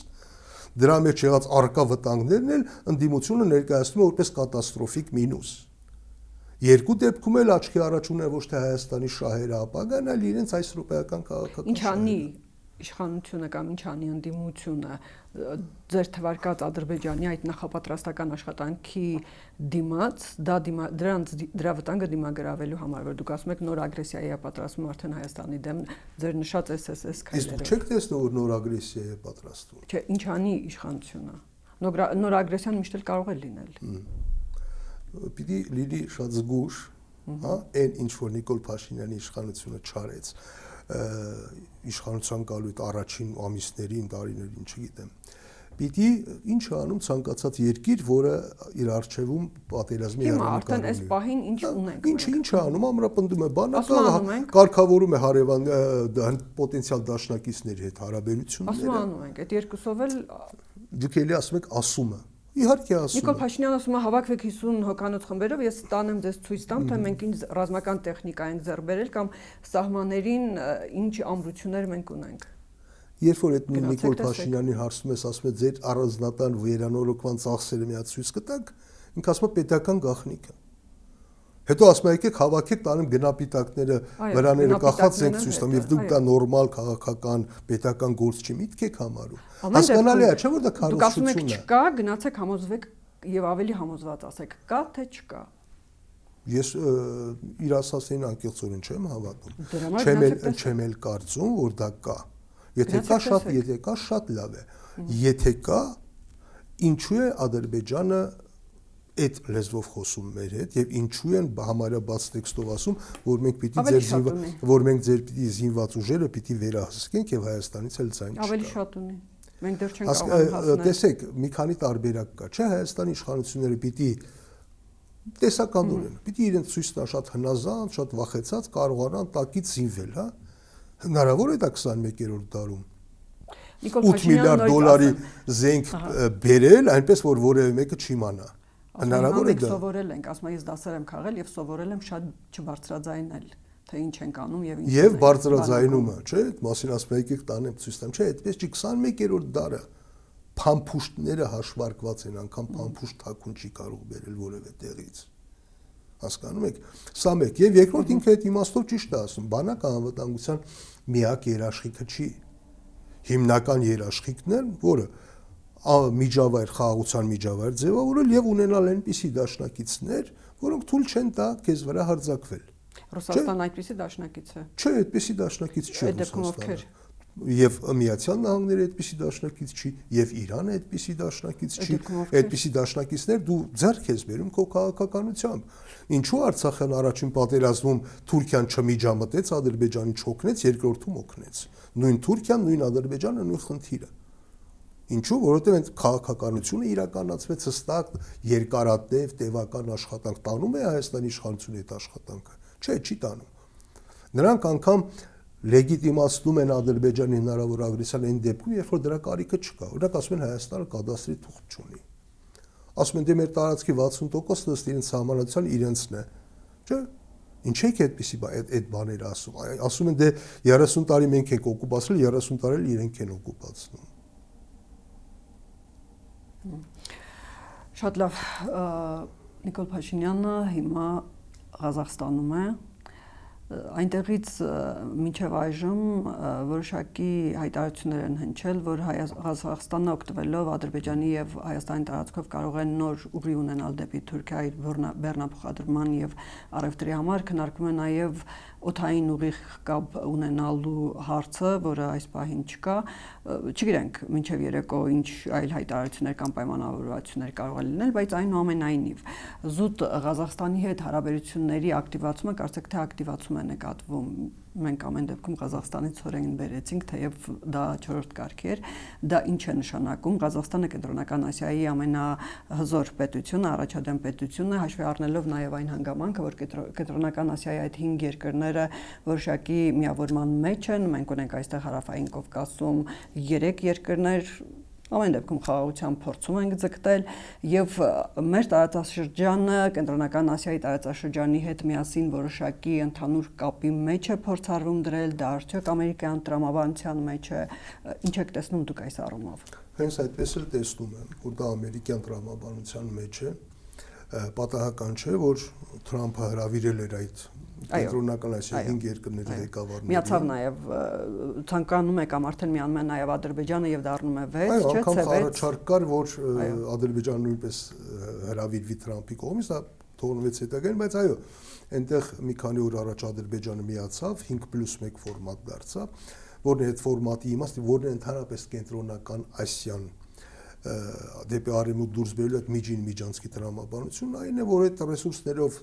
դրա մեջ եղած արկա վտանգներն էլ ընդդիմությունը ներկայացնում է որպես կատաստրոֆիկ մինուս։ Երկու դեպքում էլ աչքի առաջ ունեն ոչ թե Հայաստանի շահերը ապագան, այլ իրենց այս ռոպեական քաղաքական։ Ինչ անի իշխանությունը կամ ինչ անի ընդդիմությունը ձեր թվարկած Ադրբեջանի այդ նախապատրաստական աշխատանքի դիմաց, դրա վտանգը դիմագրավելու համար, որ դուք ասում եք նոր ագրեսիայի է պատրաստվում արդեն Հայաստանի դեմ, ձեր նշած SSS քայլերը։ Իսկ չեք տեսնում, որ նոր ագրեսիա է պատրաստվում։ Չէ, ինչ անի իշխանությունը։ Նոր ագրեսիան միշտ էլ կարող է լինել։ Պիտի լինի շատ զգուշ, հա, այն ինչ որ Նիկոլ Փաշինյանի իշխանությունը չարեց իշխանության գալու այդ առաջին ամիսներին, տարիներին, չգիտեմ։ Պիտի ինչ անում ցանկացած երկիր, որը իր արժևում պատերազմի հեռանկարում։ Հիմա արդեն այս պահին ինչ ունենք։ Ինչ անում, ամրապնդում է բանակը, կարգավորում է հարևան պոտենցիալ դաշնակիցների հետ հարաբերությունները։ Ասում անում ենք, այդ երկուսով էլ դուք էլի ասում եք ասումը։ Իհարկե ասում։ Նիկոլ Փաշինյանը ասում է հավաքվեք 50 հոգանոց խմբերով, ես տանեմ ձեզ ցույց տամ, թե մենք ինչ ռազմական տեխնիկա ենք ձեռք բերել կամ սահմաններին ինչ ամրություններ մենք ունենք։ Երբ որ այդ Նիկոլ Փաշինյանին հարցնում ես, ասում է ձեր առանձնատան վերանորոգման ծախսերը միած ցույց կտաք, ինքը ասում է պետական գաղտնիք է։ Հետո ասում է եկեք հավաքեք, տանեմ գնապիտակները, վրաները կախած ենք ցույց տամ, եւ դուք դա նորմալ քաղաքական պետական գործ չի միտք եք համարում։ Հասկանալի է, չէ՞ որ դա քարոզություն է։ Դուք ասում եք չկա, գնացեք համոզվեք եւ ավելի համոզված ասեք, կա թե չկա։ Ես իր ասածին անկեղծորեն չեմ հավատում։ Չեմ էլ կարծում, որ դա կա։ Եթե կա, շատ լավ է։ Եթե կա, ինչու է Ադրբեջանը այդ լեզվով խոսում մեր հետ եւ ինչու են համարյա բաց տեքստով ասում, որ մենք ձեր զինված ուժերը պիտի վերահսկենք եւ Հայաստանից էլ ձայն չկա։ Ավելի շատ ունի։ Մենք դեռ չենք կարող հասնել։ Տեսեք, մի քանի տարբերակ կա, չէ՞, Հայաստանի իշխանությունները պիտի տեսականորեն, պիտի իրենց ցույց տան շատ հնազանդ, շատ վախեցած կարողանան տակից զինվել, հա։ Հնարավոր է դա 21-րդ դարում 8 միլիարդ դոլարի զենք բերել, այնպես որ որևէ մեկը չիմանա։ Հնարավոր է դա։ Սովորել ենք, ասում եմ, ես դասեր եմ քաղել եւ սովորել եմ շատ չբարձրաձայնել, թե ինչ ենք անում եւ ինչ։ Եվ բարձրաձայնումը, չէ՞, այդ մասին ասում եք տանեմ ցույց տամ, չէ, այդպես չի 21-րդ դարը փամփուշտները հաշվարկված են, անգամ փամփուշտ թաքուն չի կարող բերել որևէ տեղից։ Հասկանում եք։ Սա մեկ եւ երկրորդ ինքը այդ իմաստով ճիշտ է ասում, բանակը անվտանգության միակ երաշխիքը չի։ Հիմնական երաշխիքն է, որը միջավայր խաղաղության միջավայր ձևավորել եւ ունենալ այնպիսի դաշնակիցներ, որոնք թույլ չեն տա քեզ վրա հարձակվել։ Ռուսաստանը այդպիսի դաշնակից է։ Չէ, այդպիսի դաշնակից չի Ռուսաստանը։ Եվ Միացյալ Նահանգները այդպիսի դաշնակից չի, եւ Իրանը այդպիսի դաշնակից չի։ Այդպիսի դաշնակիցներ դու ձեռք ես բերում քո քաղաքականությամբ։ Ինչու Արցախյան առաջին պատերազմում Թուրքիան չմիջամտեց, Ադրբեջանին չօգնեց, երկրորդում օգնեց։ Նույն Թուրքիան, նույն Ադրբեջանը, նույն խնդիրը։ Ինչու, որովհետեւ այդ քաղաքականությունը իրականացվեց հստակ երկարատև տևական աշխատանք տանում է Հայաստանի իշխանությունը այդ աշխատանքը։ Չէ, չի տանում։ Նրանք անգամ լեգիտիմացնում են Ադրբեջանի հնարավոր ագրեսիան այն դեպքում, երբ որ դրա կարիքը չկա։ Օրինակ ասում են Հայաստանը կադաստրի թուղթ չունի։ Ասում են դե մեր տարածքի 60%-ը ըստ իրենց սահմանադրության իրենցն է։ Չէ՞։ Ինչ եք այդպիսի այդ բաները ասում։ Ասում են դե 30 տարի մենք ենք օկուպացրել, 30 տարի էլ իրենք են օկուպացնում։ Շատ լավ, Նիկոլ Փաշինյանը հիմա Ղազախստանում է, Այնտեղից մինչև այժմ որոշակի հայտարարություններ են հնչել, որ Ղազախստանն օգտվելով Ադրբեջանի եւ Հայաստանի տարածքով կարող է նոր ուղի ունենալ դեպի Թուրքիա իր բեռնափոխադրման եւ առևտրի համար, քննարկվում է նաեւ օդային ուղիղ կապ ունենալու հարցը, որը այս պահին չկա, չգիտենք մինչև երեկո ինչ այլ հայտարարություններ կամ պայմանավորվածություններ կարող է լինել, բայց այնուամենայնիվ զուտ Ղազախստանի հետ հարաբերությունների ակտիվացումը կարծեք թե ակտիվացում է նկատվում։ Մենք ամեն դեպքում Ղազախստանից ցորեն բերեցինք, թեև դա 4-րդ կարգի էր, դա ինչ է նշանակում։ Ղազախստանը Կենտրոնական Ասիայի ամենահզոր պետությունը, առաջադեմ պետությունն է, հաշվի առնելով նաև այն հանգամանքը, որ Կենտրոնական Ասիայի այդ 5 երկրները որոշակի միավորման մեջ են, մենք ունենք այստեղ Հարավային Կովկասում 3 երկրներ, ամեն դեպքում խաղաղության փորձում ենք ձգտել եւ մեր տարածաշրջանը Կենտրոնական Ասիայի տարածաշրջանի հետ միասին որոշակի ընդհանուր կապի մեջ է փորձառվում դրել, դա արդյոք ամերիկյան տրամաբանության մեջ է, ինչ եք տեսնում դուք այս առումով։ Հենց այդպես էլ տեսնում եմ, որ դա ամերիկյան տրամաբանության մեջ է, պատահական չէ, որ Թրամփը հրավիրել էր այդ Կենտրոնական Ասիայի 5 երկրների ղեկավարներին։ Միացավ նաև ցանկանում է կամ արդեն միանում է նաև Ադրբեջանը եւ դառնում է 6, չէ՞, անգամ առաջարկ կար, որ Ադրբեջանը նույնպես հրավիրվի Թրամփի կողմից, դա թողնվեց հետագային, բայց այո, այնտեղ մի քանի օր առաջ Ադրբեջանը միացավ, 5+1 ֆորմատ դարձավ, որն է այդ ֆորմատի իմաստը, որն է ընդհանրապես Կենտրոնական Ասիան դեպի արևմուտք դուրս բերելու այդ միջին միջանցքի տրամաբանությունն այն է, որ այդ ռեսուրսներով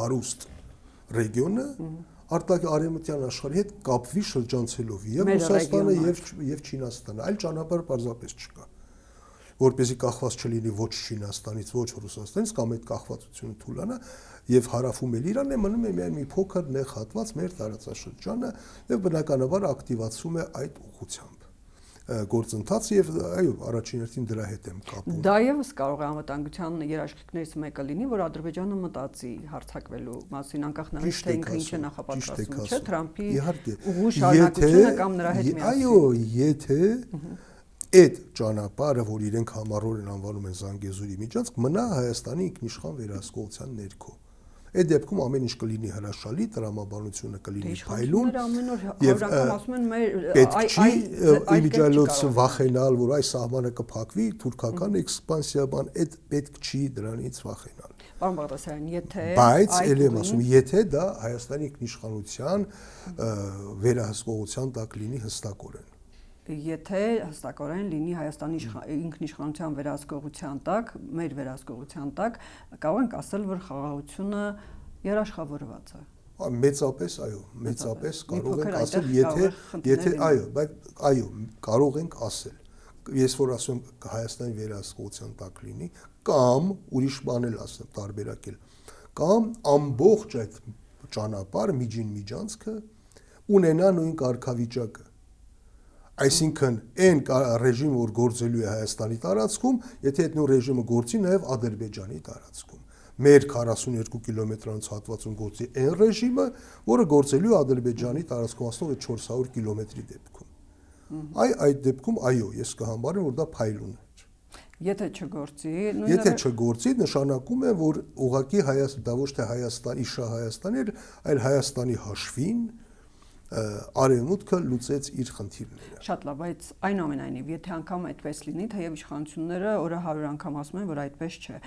հարուստ ռեգիոնը արտարևմտյան աշխարհի հետ կապվի շրջանցելով եւ Ռուսաստանը եւ Չինաստանը, այլ ճանապարհ պարզապես չկա, որպեսզի կախված չլինի ոչ Չինաստանից, ոչ Ռուսաստանից կամ այդ կախվածությունը թուլանա եւ հարավում էլ Իրանն է, մնում է միայն մի փոքր նեղ հատված մեր տարածաշրջանը եւ բնականաբար ակտիվացում է այդ ուղղությամբ գործընթաց եւ այո, առաջին հերթին դրա հետ եմ կապում։ Դա եւս կարող է անվտանգության երաշխիքներից մեկը լինի, որ Ադրբեջանը մտածի հարձակվելու մասին, անկախ նրանից թե ինքը ինչ է նախապատրաստում, չէ՞, Թրամփի ուղու շարունակությունը կամ նրա հետ միասին։ Այո, եթե այդ ճանապարհը, որ իրենք համառորեն անվանում են Զանգեզուրի միջանցք, մնա Հայաստանի ինքնիշխան վերահսկողության ներքո։ Այդ դեպքում ամեն ինչ կլինի հրաշալի, տրամաբանությունը կլինի փայլուն եւ ասում են պետք չի իմիջիայլոց վախենալ, որ այս սահմանը կփակվի, թուրքական էքսպանսիա բան, այդ պետք չի դրանից վախենալ։ Պարոն Բաղդասարյան, եթե բայց ել եմ ասում, եթե դա Հայաստանի ինքնիշխանության վերահսկողության տակ լինի հստակորեն։ Եթե հստակորեն լինի Հայաստանի ինքնիշխանության վերահսկողության տակ, մեր վերահսկողության տակ, կարող ենք ասել, որ խաղաղությունը երաշխավորված է։ Մեծապես, այո, մեծապես կարող ենք ասել, եթե այո, բայց այո, կարող ենք ասել։ Ես որ ասում Հայաստանի վերահսկողության տակ լինի, կամ ուրիշ բան էլ ասեմ, տարբերակել, կամ ամբողջ այդ ճանապարհ միջին միջանցքը ունենա նույն կարգավիճակը։ Այսինքն այն ռեժիմը, որ գործելու է Հայաստանի տարածքում, եթե այդ նույն ռեժիմը գործի նաև Ադրբեջանի տարածքում։ Մեր 42 կիլոմետրանոց հատվածում գործի այն ռեժիմը, որը գործելու է Ադրբեջանի տարածքում ասող 400 կիլոմետրի դեպքում։ Այդ դեպքում այո, ես կհամարեմ, որ դա փայլուն է։ Եթե չգործի, նշանակում է, որ ուղղակի դա ոչ թե Հայաստանի իշխա Հայաստանի, այլ Հայաստանի հաշվին արևմուտքը լուծեց իր խնդիրները։ Շատ լավ, բայց այնուամենայնիվ, եթե անգամ այդպես լինի, թեև իշխանությունները օրը 100 անգամ ասում են, որ այդպես չէ,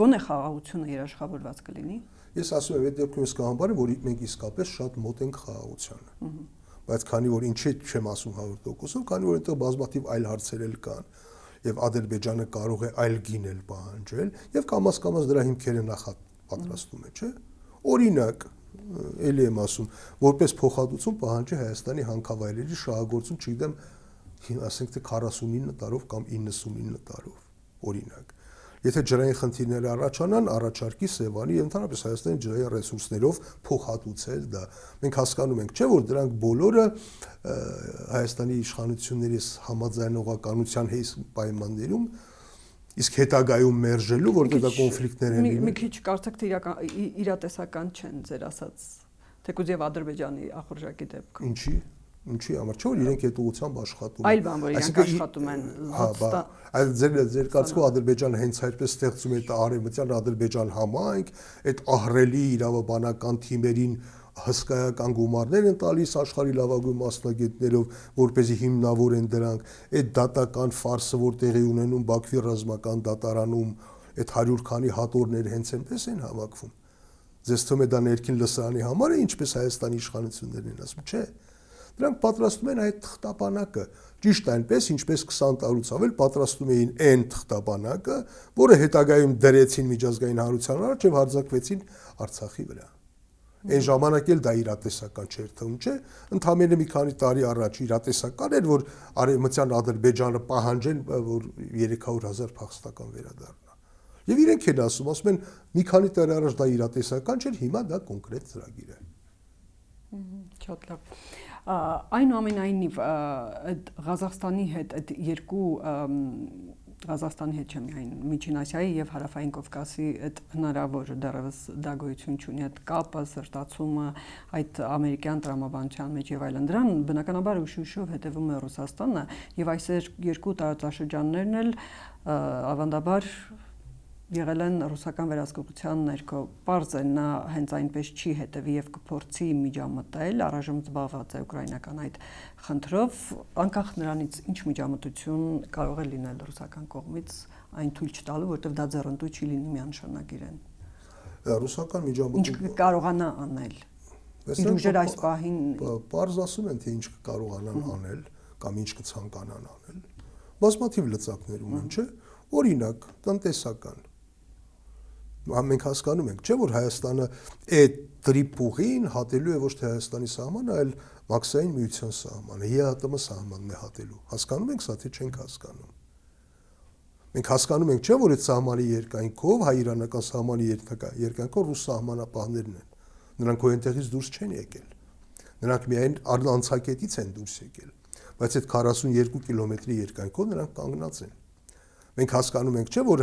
գոնե խաղաղությունը երաշխավորված կլինի։ Ես ասում եմ, այդ դեպքում ես կհամարեմ, որ մենք իսկապես շատ մոտ ենք խաղաղությանը։ Բայց քանի որ ինչի չեմ ասում 100%-ով, քանի որ այդտեղ բազմաթիվ այլ հարցեր էլ կան, եւ Ադրբեջանը կարող է այլ գին էլ պահանջել, եւ կամաց դրա հիմքերը նախապատրաստում է, չէ՞։ Օրինակ էլի եմ ասում, որպես փոխհատուցում պահանջի Հայաստանի հանքավայրերի շահագործում, չգիտեմ, ասենք թե 49 տարով կամ 99 տարով, օրինակ։ Եթե ջրային խնդիրներ առաջանան, առաջարկի Սևանի եւ ընդհանրապես Հայաստանի ջրային ռեսուրսներով փոխհատուցել դա։ Մենք հասկանում ենք, չէ՞, որ դրանք բոլորը Հայաստանի իշխանությունների համաձայնողականության հետ պայմաններում իսկ հետագայում մերժելու, որտեղ դա կոնֆլիկտներ են լինում։ Մի քիչ կարծեք թե իրատեսական չեն ձեր ասած, թեկուզ եւ Ադրբեջանի ախորժակի դեպքում։ Ինչի համար չէ, որ իրենք այդ ուղղությամբ աշխատում են։ Այլ բան, որ իրենք աշխատում են։ Այլ ձեր կարծիքով Ադրբեջանը հենց այդպես ստեղծում է արևմտյան Ադրբեջան համայնք, այդ ահռելի իրավաբանական թիմերին հսկայական գումարներ են տալիս աշխարհի լավագույն մասնագետներով, որպեսզի հիմնավորեն դրանք, այդ դատական ֆարսը, որ տեղի ունենում Բաքվի ռազմական դատարանում, այդ 100 քանի հատորներ հենց այնպես են հավաքվում։ Ձեզ թվում է դա ներքին լսարանի համար է, ինչպես Հայաստանի իշխանություններն են ասում, չէ։ Դրանք պատրաստում են այդ թղթապանակը, ճիշտ այնպես, ինչպես 20 տարուց ավել պատրաստում էին այն թղթապանակը, որը հետագայում դրեցին միջազգային հանրության առաջ եւ հարձակվեցին Արցախի վրա։ Այն ժամանակ էլ դա իրատեսական չէր թվում, չէ, ընդամենը մի քանի տարի առաջ իրատեսական էր, որ արևմտյան Ադրբեջանը պահանջեն, որ 300,000 փախստական վերադառնա։ Եվ իրենք են ասում են, մի քանի տարի առաջ դա իրատեսական չէր, հիմա դա կոնկրետ ծրագիր է։ Շատ լավ։ Այնուամենայնիվ այդ Ղազախստանի հետ այդ երկու Ղազախստանի հետ չէ միայն Միջին Ասիայի եւ Հարավային Կովկասի այդ հնարավոր դեռևս դա գոյություն չունի այդ կապը, սրտացումը այդ ամերիկյան տրամաբանության մեջ եւ այլն դրան բնականաբար ուշ-ուշով հետևում է Ռուսաստանը եւ այս երկու տարածաշրջաններն էլ ավանդաբար եղել են ռուսական վերահսկողության ներքո։ Պարզ է նա հենց այնպես չի հետևի եւ կփորձի միջամտել, առայժմ զբաղված է ուկրաինական այդ խնդրով, անկախ նրանից ինչ միջամտություն կարող է լինել ռուսական կողմից այն թույլ չտալու, որտեղ դա ձեռնտու չի լինի միանշանակ իրեն։ Ռուսական միջամտություն ինչ կարողանա անել։ Իր ուժեր այս պահին պարզ ասում են, թե ինչ կարողանան անել կամ ինչ կցանկանան անել։ Բազմաթիվ լծակներ ունեն, չէ՞։ Օրինակ, տնտեսական մենք հասկանում ենք, չէ՞ որ Հայաստանը այդ տրիպուղին հատելու է ոչ թե Հայաստանի սահմանը, այլ Մաքսային միության սահմանը, ԵԱՏՄ սահմանն է հատելու։ Հասկանում ենք սա, թե չենք հասկանում։ Մենք հասկանում ենք, չէ՞ որ այդ սահմանի երկայնքով, հայ-իրանական սահմանի երկայնքով ռուս սահմանապահներն են։ Նրանք այնտեղից դուրս չեն եկել։ Նրանք միայն անցակետից են դուրս եկել, բայց այդ 42 կիլոմետրի երկայնքով նրանք կանգնած են։ Մենք հասկանում ենք, չէ՞ որ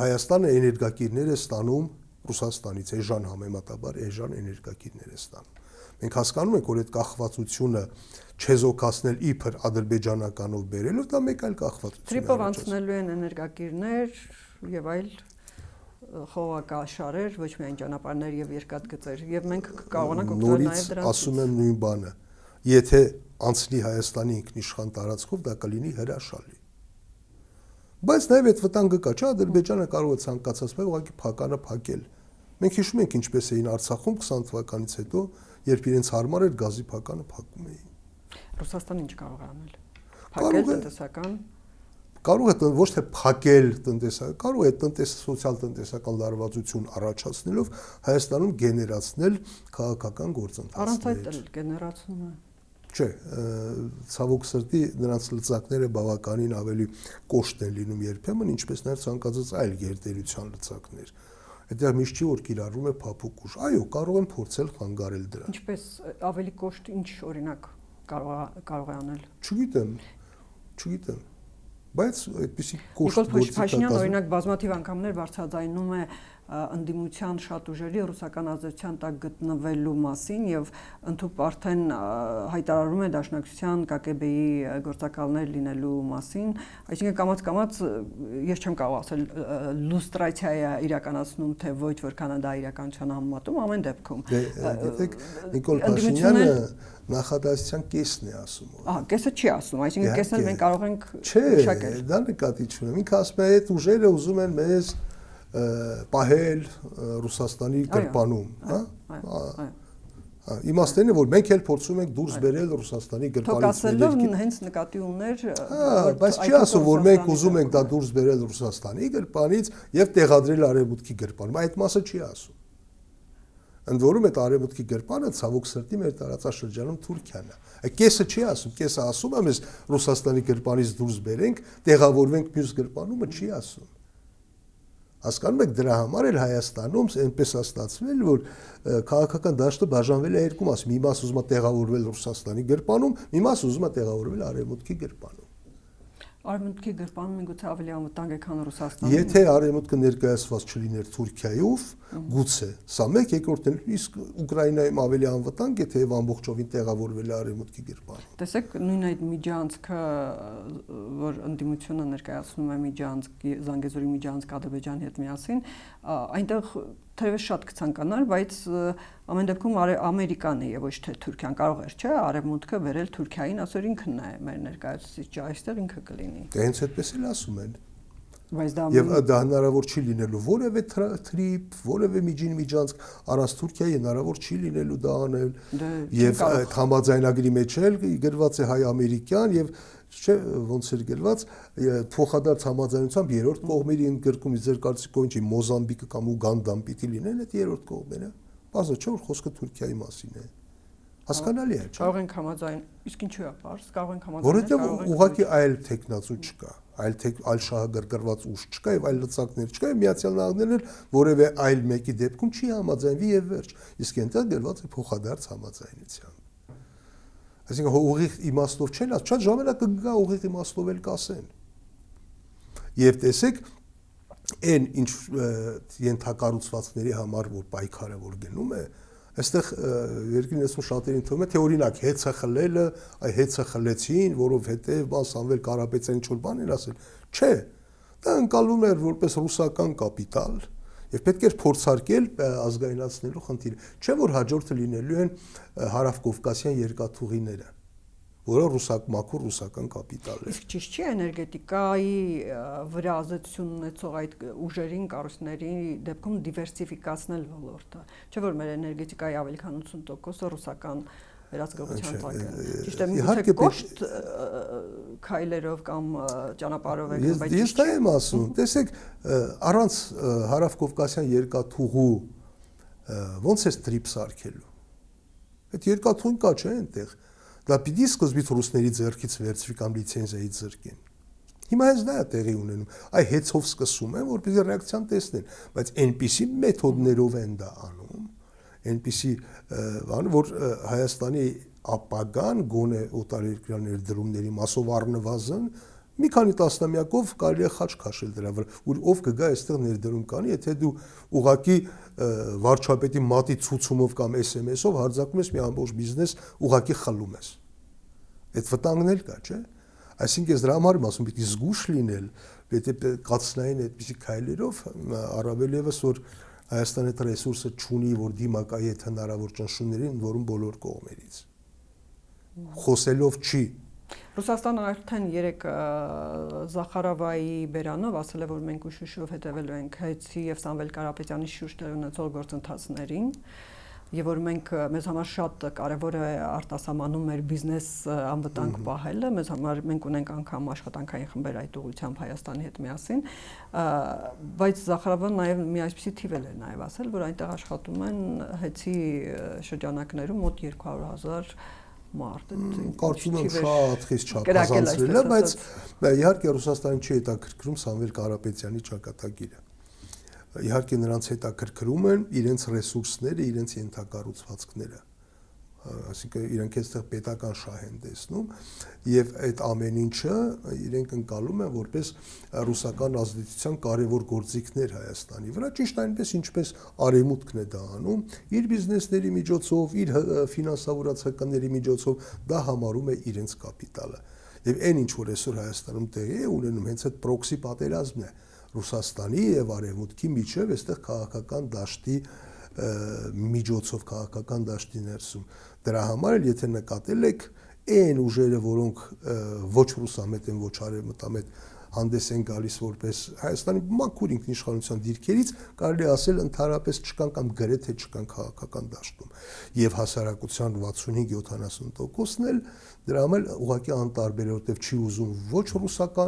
Հայաստանը էներգակիրներ է ստանում Ռուսաստանից, էժան համեմատաբար էժան էներգակիրներ է ստանում։ Մենք հասկանում ենք, որ այդ կախվածությունը չեզոքացնել իբր ադրբեջանականով բերելով, դա մեկ այլ կախվածություն է։ Տրիպով անցնելու են էներգակիրներ եւ այլ խողակաշարեր, ոչ միայն ճանապարհներ եւ երկաթգծեր, եւ մենք կարողանանք օգտվել նաեւ դրանից։ Ասում եմ նույն բանը։ Եթե անցնի Հայաստանի ինքնիշխան տարածքով, դա կլինի հրաշալի։ Բայց նաև այդ վտանգը կա, չէ՞, Ադրբեջանը կարող է ցանկացած բան ուղղակի փականը փակել։ Մենք հիշում ենք ինչպես էին Արցախում 20 թվականից հետո, երբ իրենց հարմար էր գազի փականը փակում էին։ Ռուսաստանը ինչ կարող է անել։ Փակել տնտեսական։ Կարող է ոչ թե փակել տնտեսական, կարող է սոցիալ-տնտեսական լարվածություն առաջացնելով Հայաստանում գեներացնել քաղաքական գործընթացներ։ Առանց այդ գեներացումը Չէ, ցավոք սրտի նրանց լծակները բավականին ավելի կոշտ են լինում երբեմն, ինչպես նաև ցանկացած այլ գերտերության լծակներ։ Այդտեղ միշտ չի որ կիրառվում է փափուկ ուժ։ Այո, կարող են փորձել խանգարել դրան։ Ինչպես ավելի կոշտ ինչ օրինակ կարող է անել։ Չգիտեմ։ Բայց այդպիսի կոշտ գործի Փաշինյան օրինակ բազմաթիվ անգամներ բարձրաձայնում է ընդդիմության շատ ուժերի ռուսական ազդեցության տակ գտնվելու մասին եւ ընդհանուր արդեն հայտարարում է Դաշնակցության ԿԿԲ-ի գործակալներ լինելու մասին, այսինքն կամաց-կամաց ես չեմ կարող ասել լուստրացիա է իրականացնում թե ոչ, որքան դա իրականության համեմատում ամեն դեպքում։ Գիտեք, Նիկոլ Փաշինյանը նախադասության կեսն է ասում։ Ահա, կեսը չի ասում, այսինքն կեսն էլ մենք կարող ենք շակել։ Չէ, դա նկատի չունեմ։ Ինքը ասում է, այդ ուժերը ուզում են մեզ պահել Ռուսաստանի գրպանում, հա։ Իմաստն է, որ մենք էլ փորձում ենք դուրս բերել Ռուսաստանի գրպանից։ Թոքասելով հենց նկատի ուներ, բայց չի ասում, որ մենք ուզում ենք դա դուրս բերել Ռուսաստանի գրպանից եւ տեղադրել Արևմուտքի գրպանում։ Այդ մասը չի ասում։ Ընդ որում այդ Արևմուտքի գրպանը ցավոք սրտի մեր տարածաշրջանում Թուրքիան է։ Այդ կեսը չի ասում, կեսը ասում է մեզ Ռուսաստանի գրպանից դուրս բերենք, տեղավորվենք մյուս գրպանումը, չի ասում։ Հասկանում եք, դրա համար էլ Հայաստանում այնպես է ստացվել, որ քաղաքական դաշտը բաժանվել է երկու մաս։ Մի մաս ուզում է տեղավորվել Ռուսաստանի գրպանում, մի մաս ուզում է տեղավորվել Արևմուտքի գրպանում։ Արևմուտքի գրպանում միգուցե ավելի անվտանգ է, քան Ռուսաստանում։ Եթե Արևմուտքը ներկայացված չլիներ Թուրքիայով, գուցե, սա մեկ, երկրորդն էլ իսկ Ուկրաինայում ավելի անվտանգ է, թեև ամբողջովին տեղավորվել է Արևմուտքի գրպանում։ Տեսեք, նույն այդ միջանցքը, որ ընդդիմությունը ներկայացնում է միջանցք, Զանգեզուրի միջանցք Ադրբեջանի հետ միասին, այնտեղ թերևս շատ կցանկանար, բայց ամեն դեպքում Ամերիկան է եւ ոչ թե Թուրքիան կարող էր, չէ, արևմուտքը վերել Թուրքիային, ասոր ինքն է մեր ներկայացուցիչը, այստեղ ինքը կլինի։ Դե հենց այդպես էլ ասում են։ Բայց Եվ դա հնարավոր չի լինելու որևէ թրիփ, որևէ միջանցք առանց Թուրքիայի հնարավոր չի լինելու դա անել։ Եվ այդ համաձայնագրի մեջ էլ գրված է հայ-ամերիկյան եւ չէ ոնց էր գրված փոխադարձ համաձայնությամբ երրորդ կողմերի ընդգրկումից ձեր կարծիքով ինչի Մոզամբիկը կամ Ուգանդան պիտի լինեն այդ երրորդ կողմերը։ Բազա չէ որ խոսքը Թուրքիայի մասին է։ Հասկանալի է, չէ՞։ Կարող ենք համաձայն, իսկ ինչու է բարձ, կարող ենք համաձայնել։ Որովհետև ուղղակի այլ տեխնացու չկա, այլ շահագրգռված ուժ չկա եւ այլ լծակներ չկա եւ Միացյալ Նահանգներն էլ որևէ այլ մեկի դեպքում չի համաձայնվի եւ վերջ։ Իսկ այնտեղ դրված է փոխադարձ համաձայնությամբ։ Այսինքն ուղիղ իմաստով չեն, շատ ժամանակ կգա ուղիղ իմաստով էլ կասեն։ Եւ տեսեք, այն ինչ ենթակառուցվածքների համար որ պայքարը որ գնում է, այստեղ երկրին ասում շատերին թվում է թե օրինակ հեծը խլելը, այ հեծը խլեցին, որովհետեւ Սամվել Կարապետյանը ինչ որ բան էր ասել։ Չէ, դա ընկալվում էր որպես ռուսական կապիտալ եւ պետք էր փորձարկել ազգայնացնելու խնդիրը։ Չէ որ հաջորդը լինելու են հարավկովկասյան երկաթուղիները, որը մաքուր ռուսական կապիտալ է։ Իսկ ճիշտ չի էներգետիկայի վրա ազդեցություն ունեցող այդ ուժերին, կառույցների դեպքում դիվերսիֆիկացնել ոլորտը։ Չէ՞ որ մեր էներգետիկայի ավելի քան 80%-ը ռուսական վերահսկողության տակ է։ Ճիշտ է, միգուցե կոշտ քայլերով կամ ճանապարհով է, բայց ես դա եմ ասում։ Տեսեք, առանց հարավկովկասյան երկաթուղու ոնց է տրիպ սարքելու։ Այդ երկաթուղին կա չէ այնտեղ։ Դա պիտի սկզբից ռուսների ձեռքից վերցվի կամ լիցենզիայից զրկեն։ Հիմա հենց դա է տեղի ունենում։ Այ հեծով սկսում են, որպեսզի ռեակցիան տեսնեն, բայց այնպիսի մեթոդներով են դա անում, այնպիսի բան, որ Հայաստանի ապագան գոնե օտարերկրյա ներդրումների մասով առնվազն մի քանի տասնամյակով կարելի է խաչ քաշել դրա վրա, որ ով կգա այստեղ ներդրում կանի, եթե դու ուղակի վարչապետի մատի ցուցումով կամ SMS-ով հարձակում ես մի ամբողջ բիզնես, ուղակի խլում ես։ Այդ վտանգն էլ կա, չէ՞։ Այսինքն ես դրա համար եմ ասում, պիտի զգուշ լինել, պետք է կացնային այդպիսի քայլերով, առավել եւս որ Հայաստանը այդ ռեսուրսը չունի, որ դիմակայի այդ հնարավոր ճնշումներին, որում բոլոր կողմերից։ Խոսելով չի։ Ռուսաստանը արդեն 3 Զախարովայի բերանով ասել է, որ մենք ուշուշով հետևելու ենք Հեծի եւ Սամվել Կարապետյանի շուրջ տեղ ունեցող գործընթացներին եւ որ մեզ համար շատ կարեւոր է արտասահմանում մեր բիզնես անվտանգ պահելը, մեզ համար մենք ունենք անգամ աշխատանքային խմբեր այդ ուղղությամբ Հայաստանի հետ միասին, բայց Զախարովը նաեւ մի այսպիսի թիվ էլ է նաեւ ասել, որ այնտեղ աշխատում են Հեծի շրջանակներում մոտ 200,000 մարդ։ Կարծում եմ շատ խիստ չափազանցրել է, բայց իհարկե Ռուսաստանը չի հետաքրքրում Սամվել Կարապետյանի ճակատագիրը։ Իհարկե նրանց հետաքրքրում են իրենց ռեսուրսները, իրենց ենթակառուցվածքները։ Այսինքն իրենք այստեղ պետական շահ են տեսնում եւ այդ ամեն ինչը իրենք ընկալում են որպես ռուսական ազդեցության կարևոր գործիքներ Հայաստանի վրա, ճիշտ այնպես ինչպես արևմուտքն է դա անում, իր բիզնեսների միջոցով, իր ֆինանսավորացականների միջոցով դա համարում է իրենց կապիտալը։ Եվ այն ինչ որ այսօր Հայաստանում տեղի է ունենում, հենց այդ պրոքսի պատերազմն է Ռուսաստանի եւ արևմուտքի միջև այստեղ քաղաքական դաշտի միջոցով քաղաքական դաշտի ներսում։ Դրա համար էլ եթե նկատել եք այն ուժերը, որոնք ոչ ռուսամետ են, ոչ արևմտամետ հանդես են գալիս որպես Հայաստանի մաքուր ինքնիշխանության դիրքերից, կարելի ասել ընդհանրապես չկան կամ գրեթե չկան քաղաքական դաշտում։ Եվ հասարակության 65-70%-ն էլ դրա համար ուղղակի անտարբեր է, որտեղ չի ուզում ոչ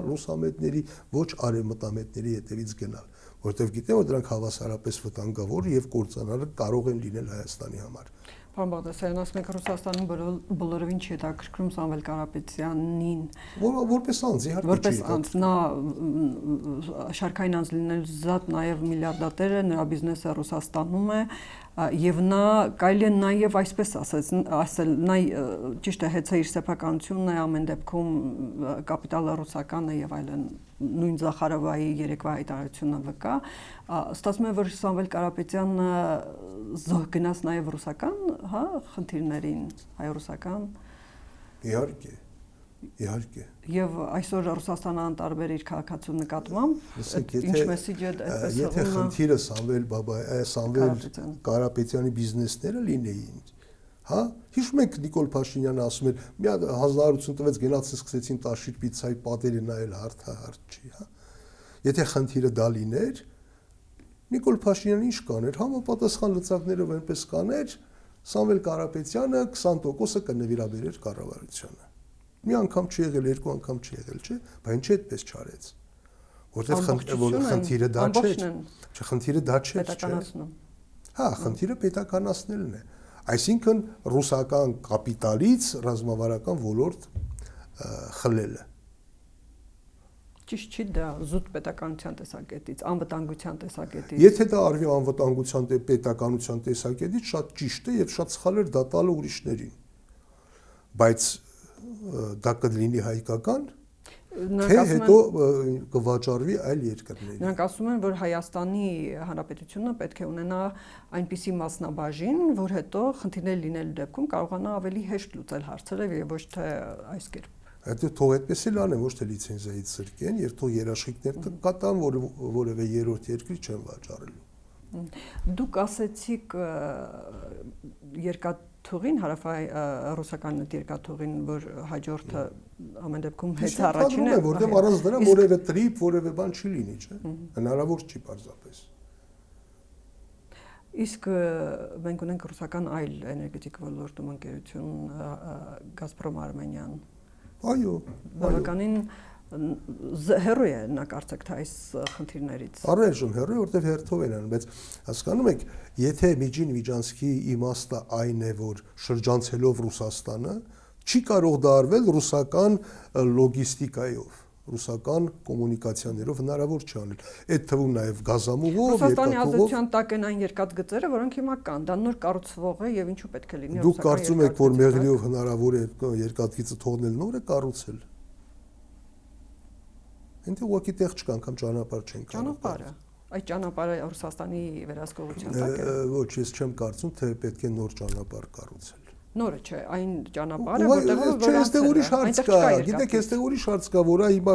ռուսամետների, ոչ արևմտամետների հետևից գնալ, որտեղ գիտեն, որ դրանք հավասարապես վտանգավոր եւ կործանարը կարող են լինել Հայաստանի համար։ Պարոն Բաղդասարյան, ասում եք Ռուսաստանում բոլորովին չի հետաքրքրում Սամվել Կարապետյանին։ Որպես անձ, իհարկե չի։ Որպես անձ, նա շարքային անձ լինելու զատ նաև միլիարդատեր է, նրա բիզնեսը Ռուսաստանում է եւ նա կարելի է նաև այսպես ասել, նա ճիշտ է հեծը իր սեփականությունն է ամեն դեպքում կապիտալը ռուսական է եւ այլն նույն Զախարովայի երեկվա հայտարարությունը վկա, ստացվում է որ Սամվել Կարապետյանը գնաց նաև ռուսական, հա, խնդիրներին, հայ-ռուսական։ Իհարկե։ Իհարկե։ Եվ այսօր Ռուսաստանը անտարբեր իր քաղաքացու նկատմամբ ինչ մեսիջ է այդպես եթե խնդիրը Սամվել Կարապետյանի բիզնեսները լինեին, հա, հիշում եք Նիկոլ Փաշինյանը ասում էր, մի հատ հանձնարարություն տվեց, գնացին սկսեցին տաշիր պիցցայի պատերը նայել հարթ չի, հա։ Եթե խնդիրը դա լիներ, Նիկոլ Փաշինյանը ինչ կաներ, համապատասխան լծակներով այնպես կաներ, Սամվել Կարապետյանը 20%-ը կնվիրաբերեր կառավարությանը։ Մի անգամ չի եղել, երկու անգամ չի եղել, չէ՞, բայց ինչ էդպես չարեց։ Որտեղ խնդիրը դա չէ։ Խնդիրը դա չէ։ Հա, խնդիրը պետականացնելն է։ Այսինքն ռուսական կապիտալից ռազմավարական ոլորտ խլելը։ Ճիշտ չի դա զուտ պետականության տեսակետից, անվտանգության տեսակետից։ Եթե դա արվի անվտանգության պետականության տեսակետից, շատ ճիշտ է եւ շատ սխալ էր դա տալը ուրիշներին։ Բայց դա կլինի հայկական, թե հետո կվաճառվի այլ երկրներին։ Նրանք ասում են, որ Հայաստանի Հանրապետությունը պետք է ունենա այնպիսի մասնաբաժին, որ հետո խնդիրներ լինելու դեպքում կարողանա ավելի հեշտ լուծել հարցերը եւ ոչ թե այս կերպ։ Հետո թող այդպես էլ անեն, ոչ թե լիցենզիայից զրկեն, եւ թող երաշխիքներ կտան, որևէ երրորդ երկրի չեն վաճառելու։ Դուք ասեցիք երկաթուղին, ռուսական երկաթուղին, որ հաջորդը ամեն դեպքում հետ առաջինը է, որտեղ առանց դրա որևէ տրիպ, որևէ բան չի լինի, չէ՞։ Հնարավոր չի պարզապես։ Իսկ մենք ունենք ռուսական այլ էներգետիկ ոլորտում ընկերություն Գազպրոմ Արմենիան։ Այո, բավականին հեռու է նա կարծեք թե այս խնդիրներից։ Առայժմ հեռու է, որտեղ հերթով են անում, բայց հասկանում եք, եթե միջին միջանցքի իմաստը այն է, որ շրջանցելով Ռուսաստանը, չի կարող դա արվել ռուսական լոգիստիկայով, ռուսական կոմունիկացիաներով հնարավոր չի անել։ Այդ թվում նաև գազամուղով, Ռուսաստանի ազդեցության տակ են այն երկաթգծերը, որոնք հիմա կան, դա նոր կառուցվող է եւ ինչու պետք է լինի ռուսական։ Դուք կարծում եք, որ մեղրիով հնարավոր է երկաթգիծը թողնել նորը կառուցել։ Այնտեղ ուղղակի տեղ չկա, անգամ ճանապարհ չեն կարող։ Ճանապարհը, այդ ճանապարհը Ռուսաստանի վերահսկողության տակ է։ Ոչ, ես չեմ կարծում, թե պետք է նոր ճանապարհ կառուցել։ Նորը չէ, այն ճանապարհը, որտեղ այստեղ ուրիշ հարց կա, գիտեք, այստեղ ուրիշ հարց կա, որ հիմա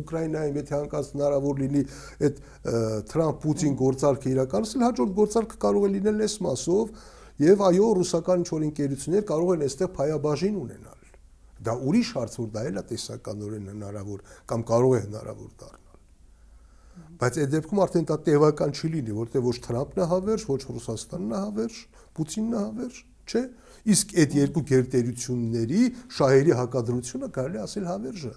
Ուկրաինայում եթե հանկարծ հնարավոր լինի այդ Թրամփ-Պուտին գործարքը իրականացնել, հաջորդ գործարքը կարող է լինել այս մասով, եւ այո, ռուսական ինչ-որ ընկերություններ կարող են այստեղ փայաբաժին ունենալ։ Դա ուրիշ հարց, որ դա էլ է տեսականորեն հնարավոր կամ կարող է հնարավոր դառնալ։ Բայց այդ դեպքում արդեն դա տևական չի լինի, որտեղ ոչ Թրամփն է հավերժ, ոչ Ռուսաստանն է հավերժ, Պուտինն է հավերժ, չէ՞։ Իսկ այդ երկու գերտերությունների շահերի հակադրությունը կարելի ասել հավերժը։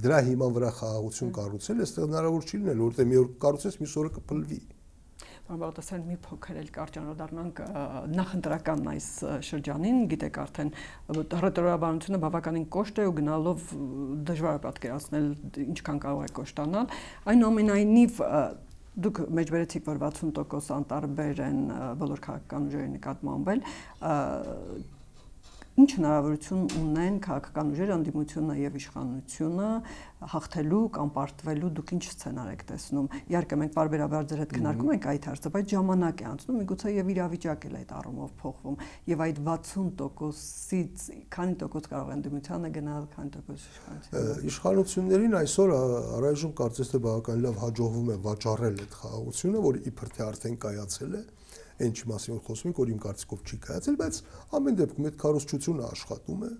Դրա հիման վրա խաղաղություն կառուցել, այստեղ հնարավոր չի լինել, որտեղ մի օր կառուցես, մյուս օրը կփլվի։ Բաղդասարյան մի փոքր էլ կարճանոդառնանք նախընտրական այս շրջանին, գիտեք արդեն հռետորաբանությունը բավականին կոշտ է ու գնալով դժվար է պատկերացնել ինչքան կարող է կոշտանալ։ Այնուամենայնիվ դուք մեջբերեցիք, որ 60% անտարբեր են բոլոր քաղաքական ուժերի նկատմամբ էլ ինչ հնարավորություն ունեն քաղաքական ուժերը, ընդդիմությունը եւ իշխանությունը հաղթելու կամ պարտվելու, դուք ինչ սցենար եք տեսնում։ Իհարկե մենք բարբերաբար ձեր հետ քննարկում ենք այդ հարցը, բայց ժամանակ է անցնում, միգուցե եւ իրավիճակը էլ այդ առումով փոխվում եւ այդ 60%-ից քանի տոկոս կարող է ընդդիմությանը գնալ, քանի տոկոս իշխանությանը։ Իշխանություններին այսօր առայժմ կարծես թե բավական լավ հաջողվում է վաճառել այդ խաղաղությունը, որ իբր թե արդեն կայացել է։ Ինչ մասին խոսում ենք, որ իմ կարծիքով չի կայացել, բայց ամեն դեպքում այդ քարոզչությունը աշխատում է,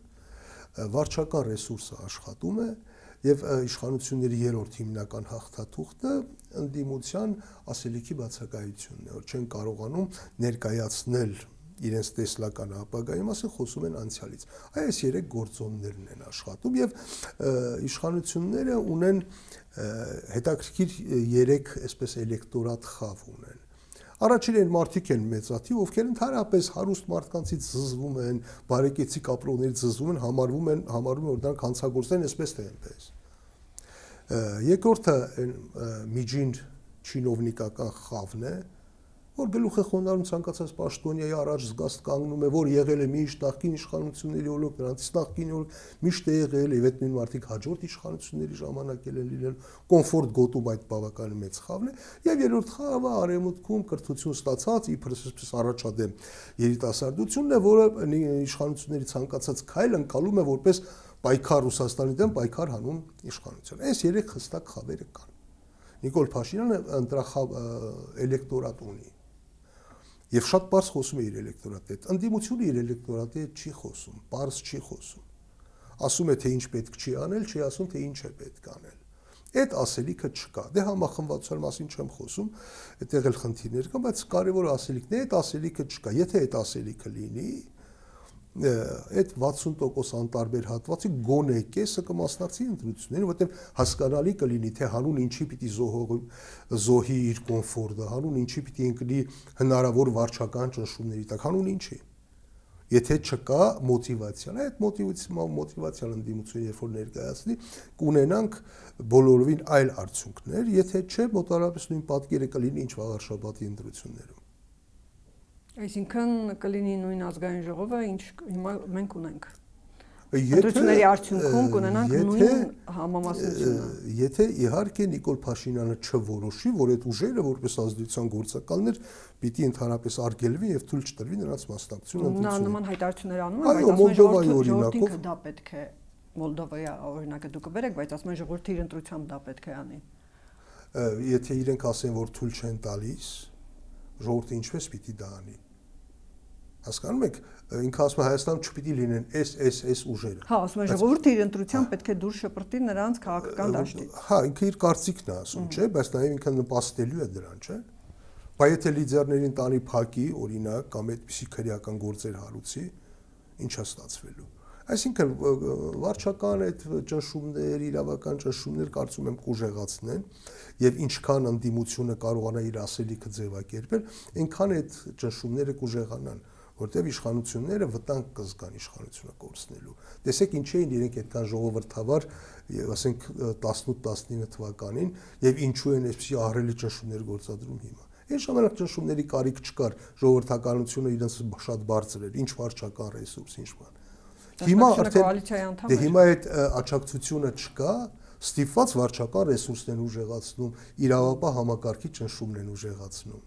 վարչական ռեսուրսը աշխատում է եւ իշխանությունների երրորդ հիմնական հաղթաթուղթը ընդդիմության ասելիքի բացակայությունն է, որ չեն կարողանում ներկայացնել իրենց տեսլական ապագայի մասին, խոսում են անցյալից։ Այս երեք գործոններն են աշխատում եւ իշխանությունները ունեն հետաքրքիր երեք այսպես էլեկտորատ խավ ունեն։ Առաջին են մարդիկ են մեծաթիվ, ովքեր ընդհանրապես հարուստ մարդկանցից զզվում են, բարեկեցիկ ապրողներից զզվում են, համարվում որ դրանք հանցագործեն այսպես թե այնպես։ Երկրորդը միջին չինովնիկական խավն է, որ գլուխ է խոնարհում ցանկացած պաշտոնյայի առաջ զգաստ կանգնում է, որ եղել է միշտ նախկին իշխանությունների օրոք, նրանցից նախկին օրոք միշտ է եղել, եւ այդ նույն մարդիկ հաջորդ իշխանությունների ժամանակ էլ են լինել, կոմֆորտ գոտում այդ բավականին մեծ խավն է, եւ երրորդ խավը արևմուտքում կրթություն ստացած իբր այսպես առաջադեմ երիտասարդությունն է, որը իշխանությունների ցանկացած քայլ ընկալում է որպես պայքար Ռուսաստանի դեմ, պայքար հանուն իշխանության։ Այս երեք հստակ խավերը կան։ Նիկոլ Փաշինյանը ընտրախավ էլեկտորատ ունի։ Եվ շատ բարձ խոսում է իր էլեկտորատի հետ։ Ընդդիմությունը իր էլեկտորատի հետ չի խոսում, բարձ չի խոսում։ Ասում է, թե ինչ պետք չի անել, չի ասում, թե ինչ է պետք անել։ Այդ ասելիքը չկա։ Դե համախմբվածության մասին չեմ խոսում, այդտեղ էլ խնդիրներ կան, բայց կարևոր ասելիքն է, այդ ասելիքը չկա։ Եթե այդ ասելիքը լինի, այդ 60% անտարբեր հատվածի գոնե կեսը կմասնակցի ընտրություններին, որտեղ հասկանալի կլինի, թե հանուն ինչի պիտի զոհի իր կոմֆորտը, հանուն ինչի պիտի ընկնի հնարավոր վարչական ճնշումների տակ, հանուն ինչի։ Եթե չկա մոտիվացիա, այդ մոտիվացիալ ընդդիմությունը երբ որ ներկայացնի, կունենանք բոլորովին այլ արդյունքներ, եթե չէ, մոտավորապես նույն պատկերը կլինի ինչ վաղ շաբաթի ընտրություններում։ Այսինքն կլինի նույն ազգային ժողովը, ինչ հիմա մենք ունենք։ Ընտրությունների արդյունքում կունենանք նույն համամասնությունը։ Եթե իհարկե Նիկոլ Փաշինյանը չորոշի, որ այդ ուժերը որպես ազդեցության գործակալներ պիտի ընդհանրապես արգելվի եւ թույլ չտրվի նրանց մասնակցությունը ընտրություններին։ Նա նման հայտարարություններ անում է, բայց Մոլդովայի օրինակով դա պետք է Մոլդովայի օրինակը դուք կբերեք, բայց ասում են ժողովրդի իր ընտրությամբ դա պետք է անի։ Եթե իրենք ասեն, որ թույլ չեն տալիս, ժողովուրդը ինչպես պիտի դա անի։ Հասկանում եք, ինքը ասում է Հայաստանում չպիտի լինեն այս ուժերը։ Հա, ասում է ժողովուրդը իր ընտրությամբ պետք է դուրս շպրտի նրանց քաղաքական դաշտից։ Հա, ինքը իր կարծիքն է ասում, չէ, բայց նաև ինքը նպաստելու է դրան, չէ։ Բայց եթե լիդերներին տանի փակի, օրինակ, կամ այդպիսի քրեական գործեր հարուցի, ինչ է ստացվելու։ Այսինքն վարչական այդ ճնշումներ, իրավական ճնշումներ կարծում եմ կուժեղացնեն եւ ինչքան ընդդիմությունը կարողանա իր ասելիքը ձևակերպել, այնքան այդ ճնշումները կուժեղանան, որտեղ իշխանությունները վտանգ կզգան իշխանությունը կորցնելու։ Տեսեք ինչ էին իրենք այդքան ժողովրդավար, ասենք 18-19 թվականին եւ ինչու են այսպիսի ահռելի ճնշումներ գործադրում հիմա։ Այն ժամանակ ճնշումների կարիք չկար, ժողովրդականությունը իրենց շատ բարձր էր, ինչ վարչական ռեսուրս, ինչ բան։ Հիմա արդեն հիմա այդ աջակցությունը չկա, ստիպված վարչական ռեսուրսն են ուժեղացնում, իրավապահ համակարգի ճնշումն են ուժեղացնում։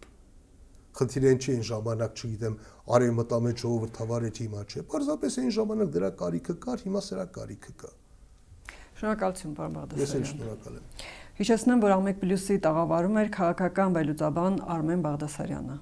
Խնդիրը չի այն ժամանակ, չգիտեմ, արևմտամետ ժողովրդավար էր հիմա չէ։ Պարզապես այն ժամանակ դրա կարիքը կար, հիմա սրա կարիքը կա։ Շնորհակալություն, պարոն Բաղդասարյան։ Ես էլ շնորհակալ եմ։ Հիշեցնեմ, որ Ամեկ Պլյուսի տաղավարում էր քաղաքական վերլուծաբան Արմեն Բաղդասարյանը։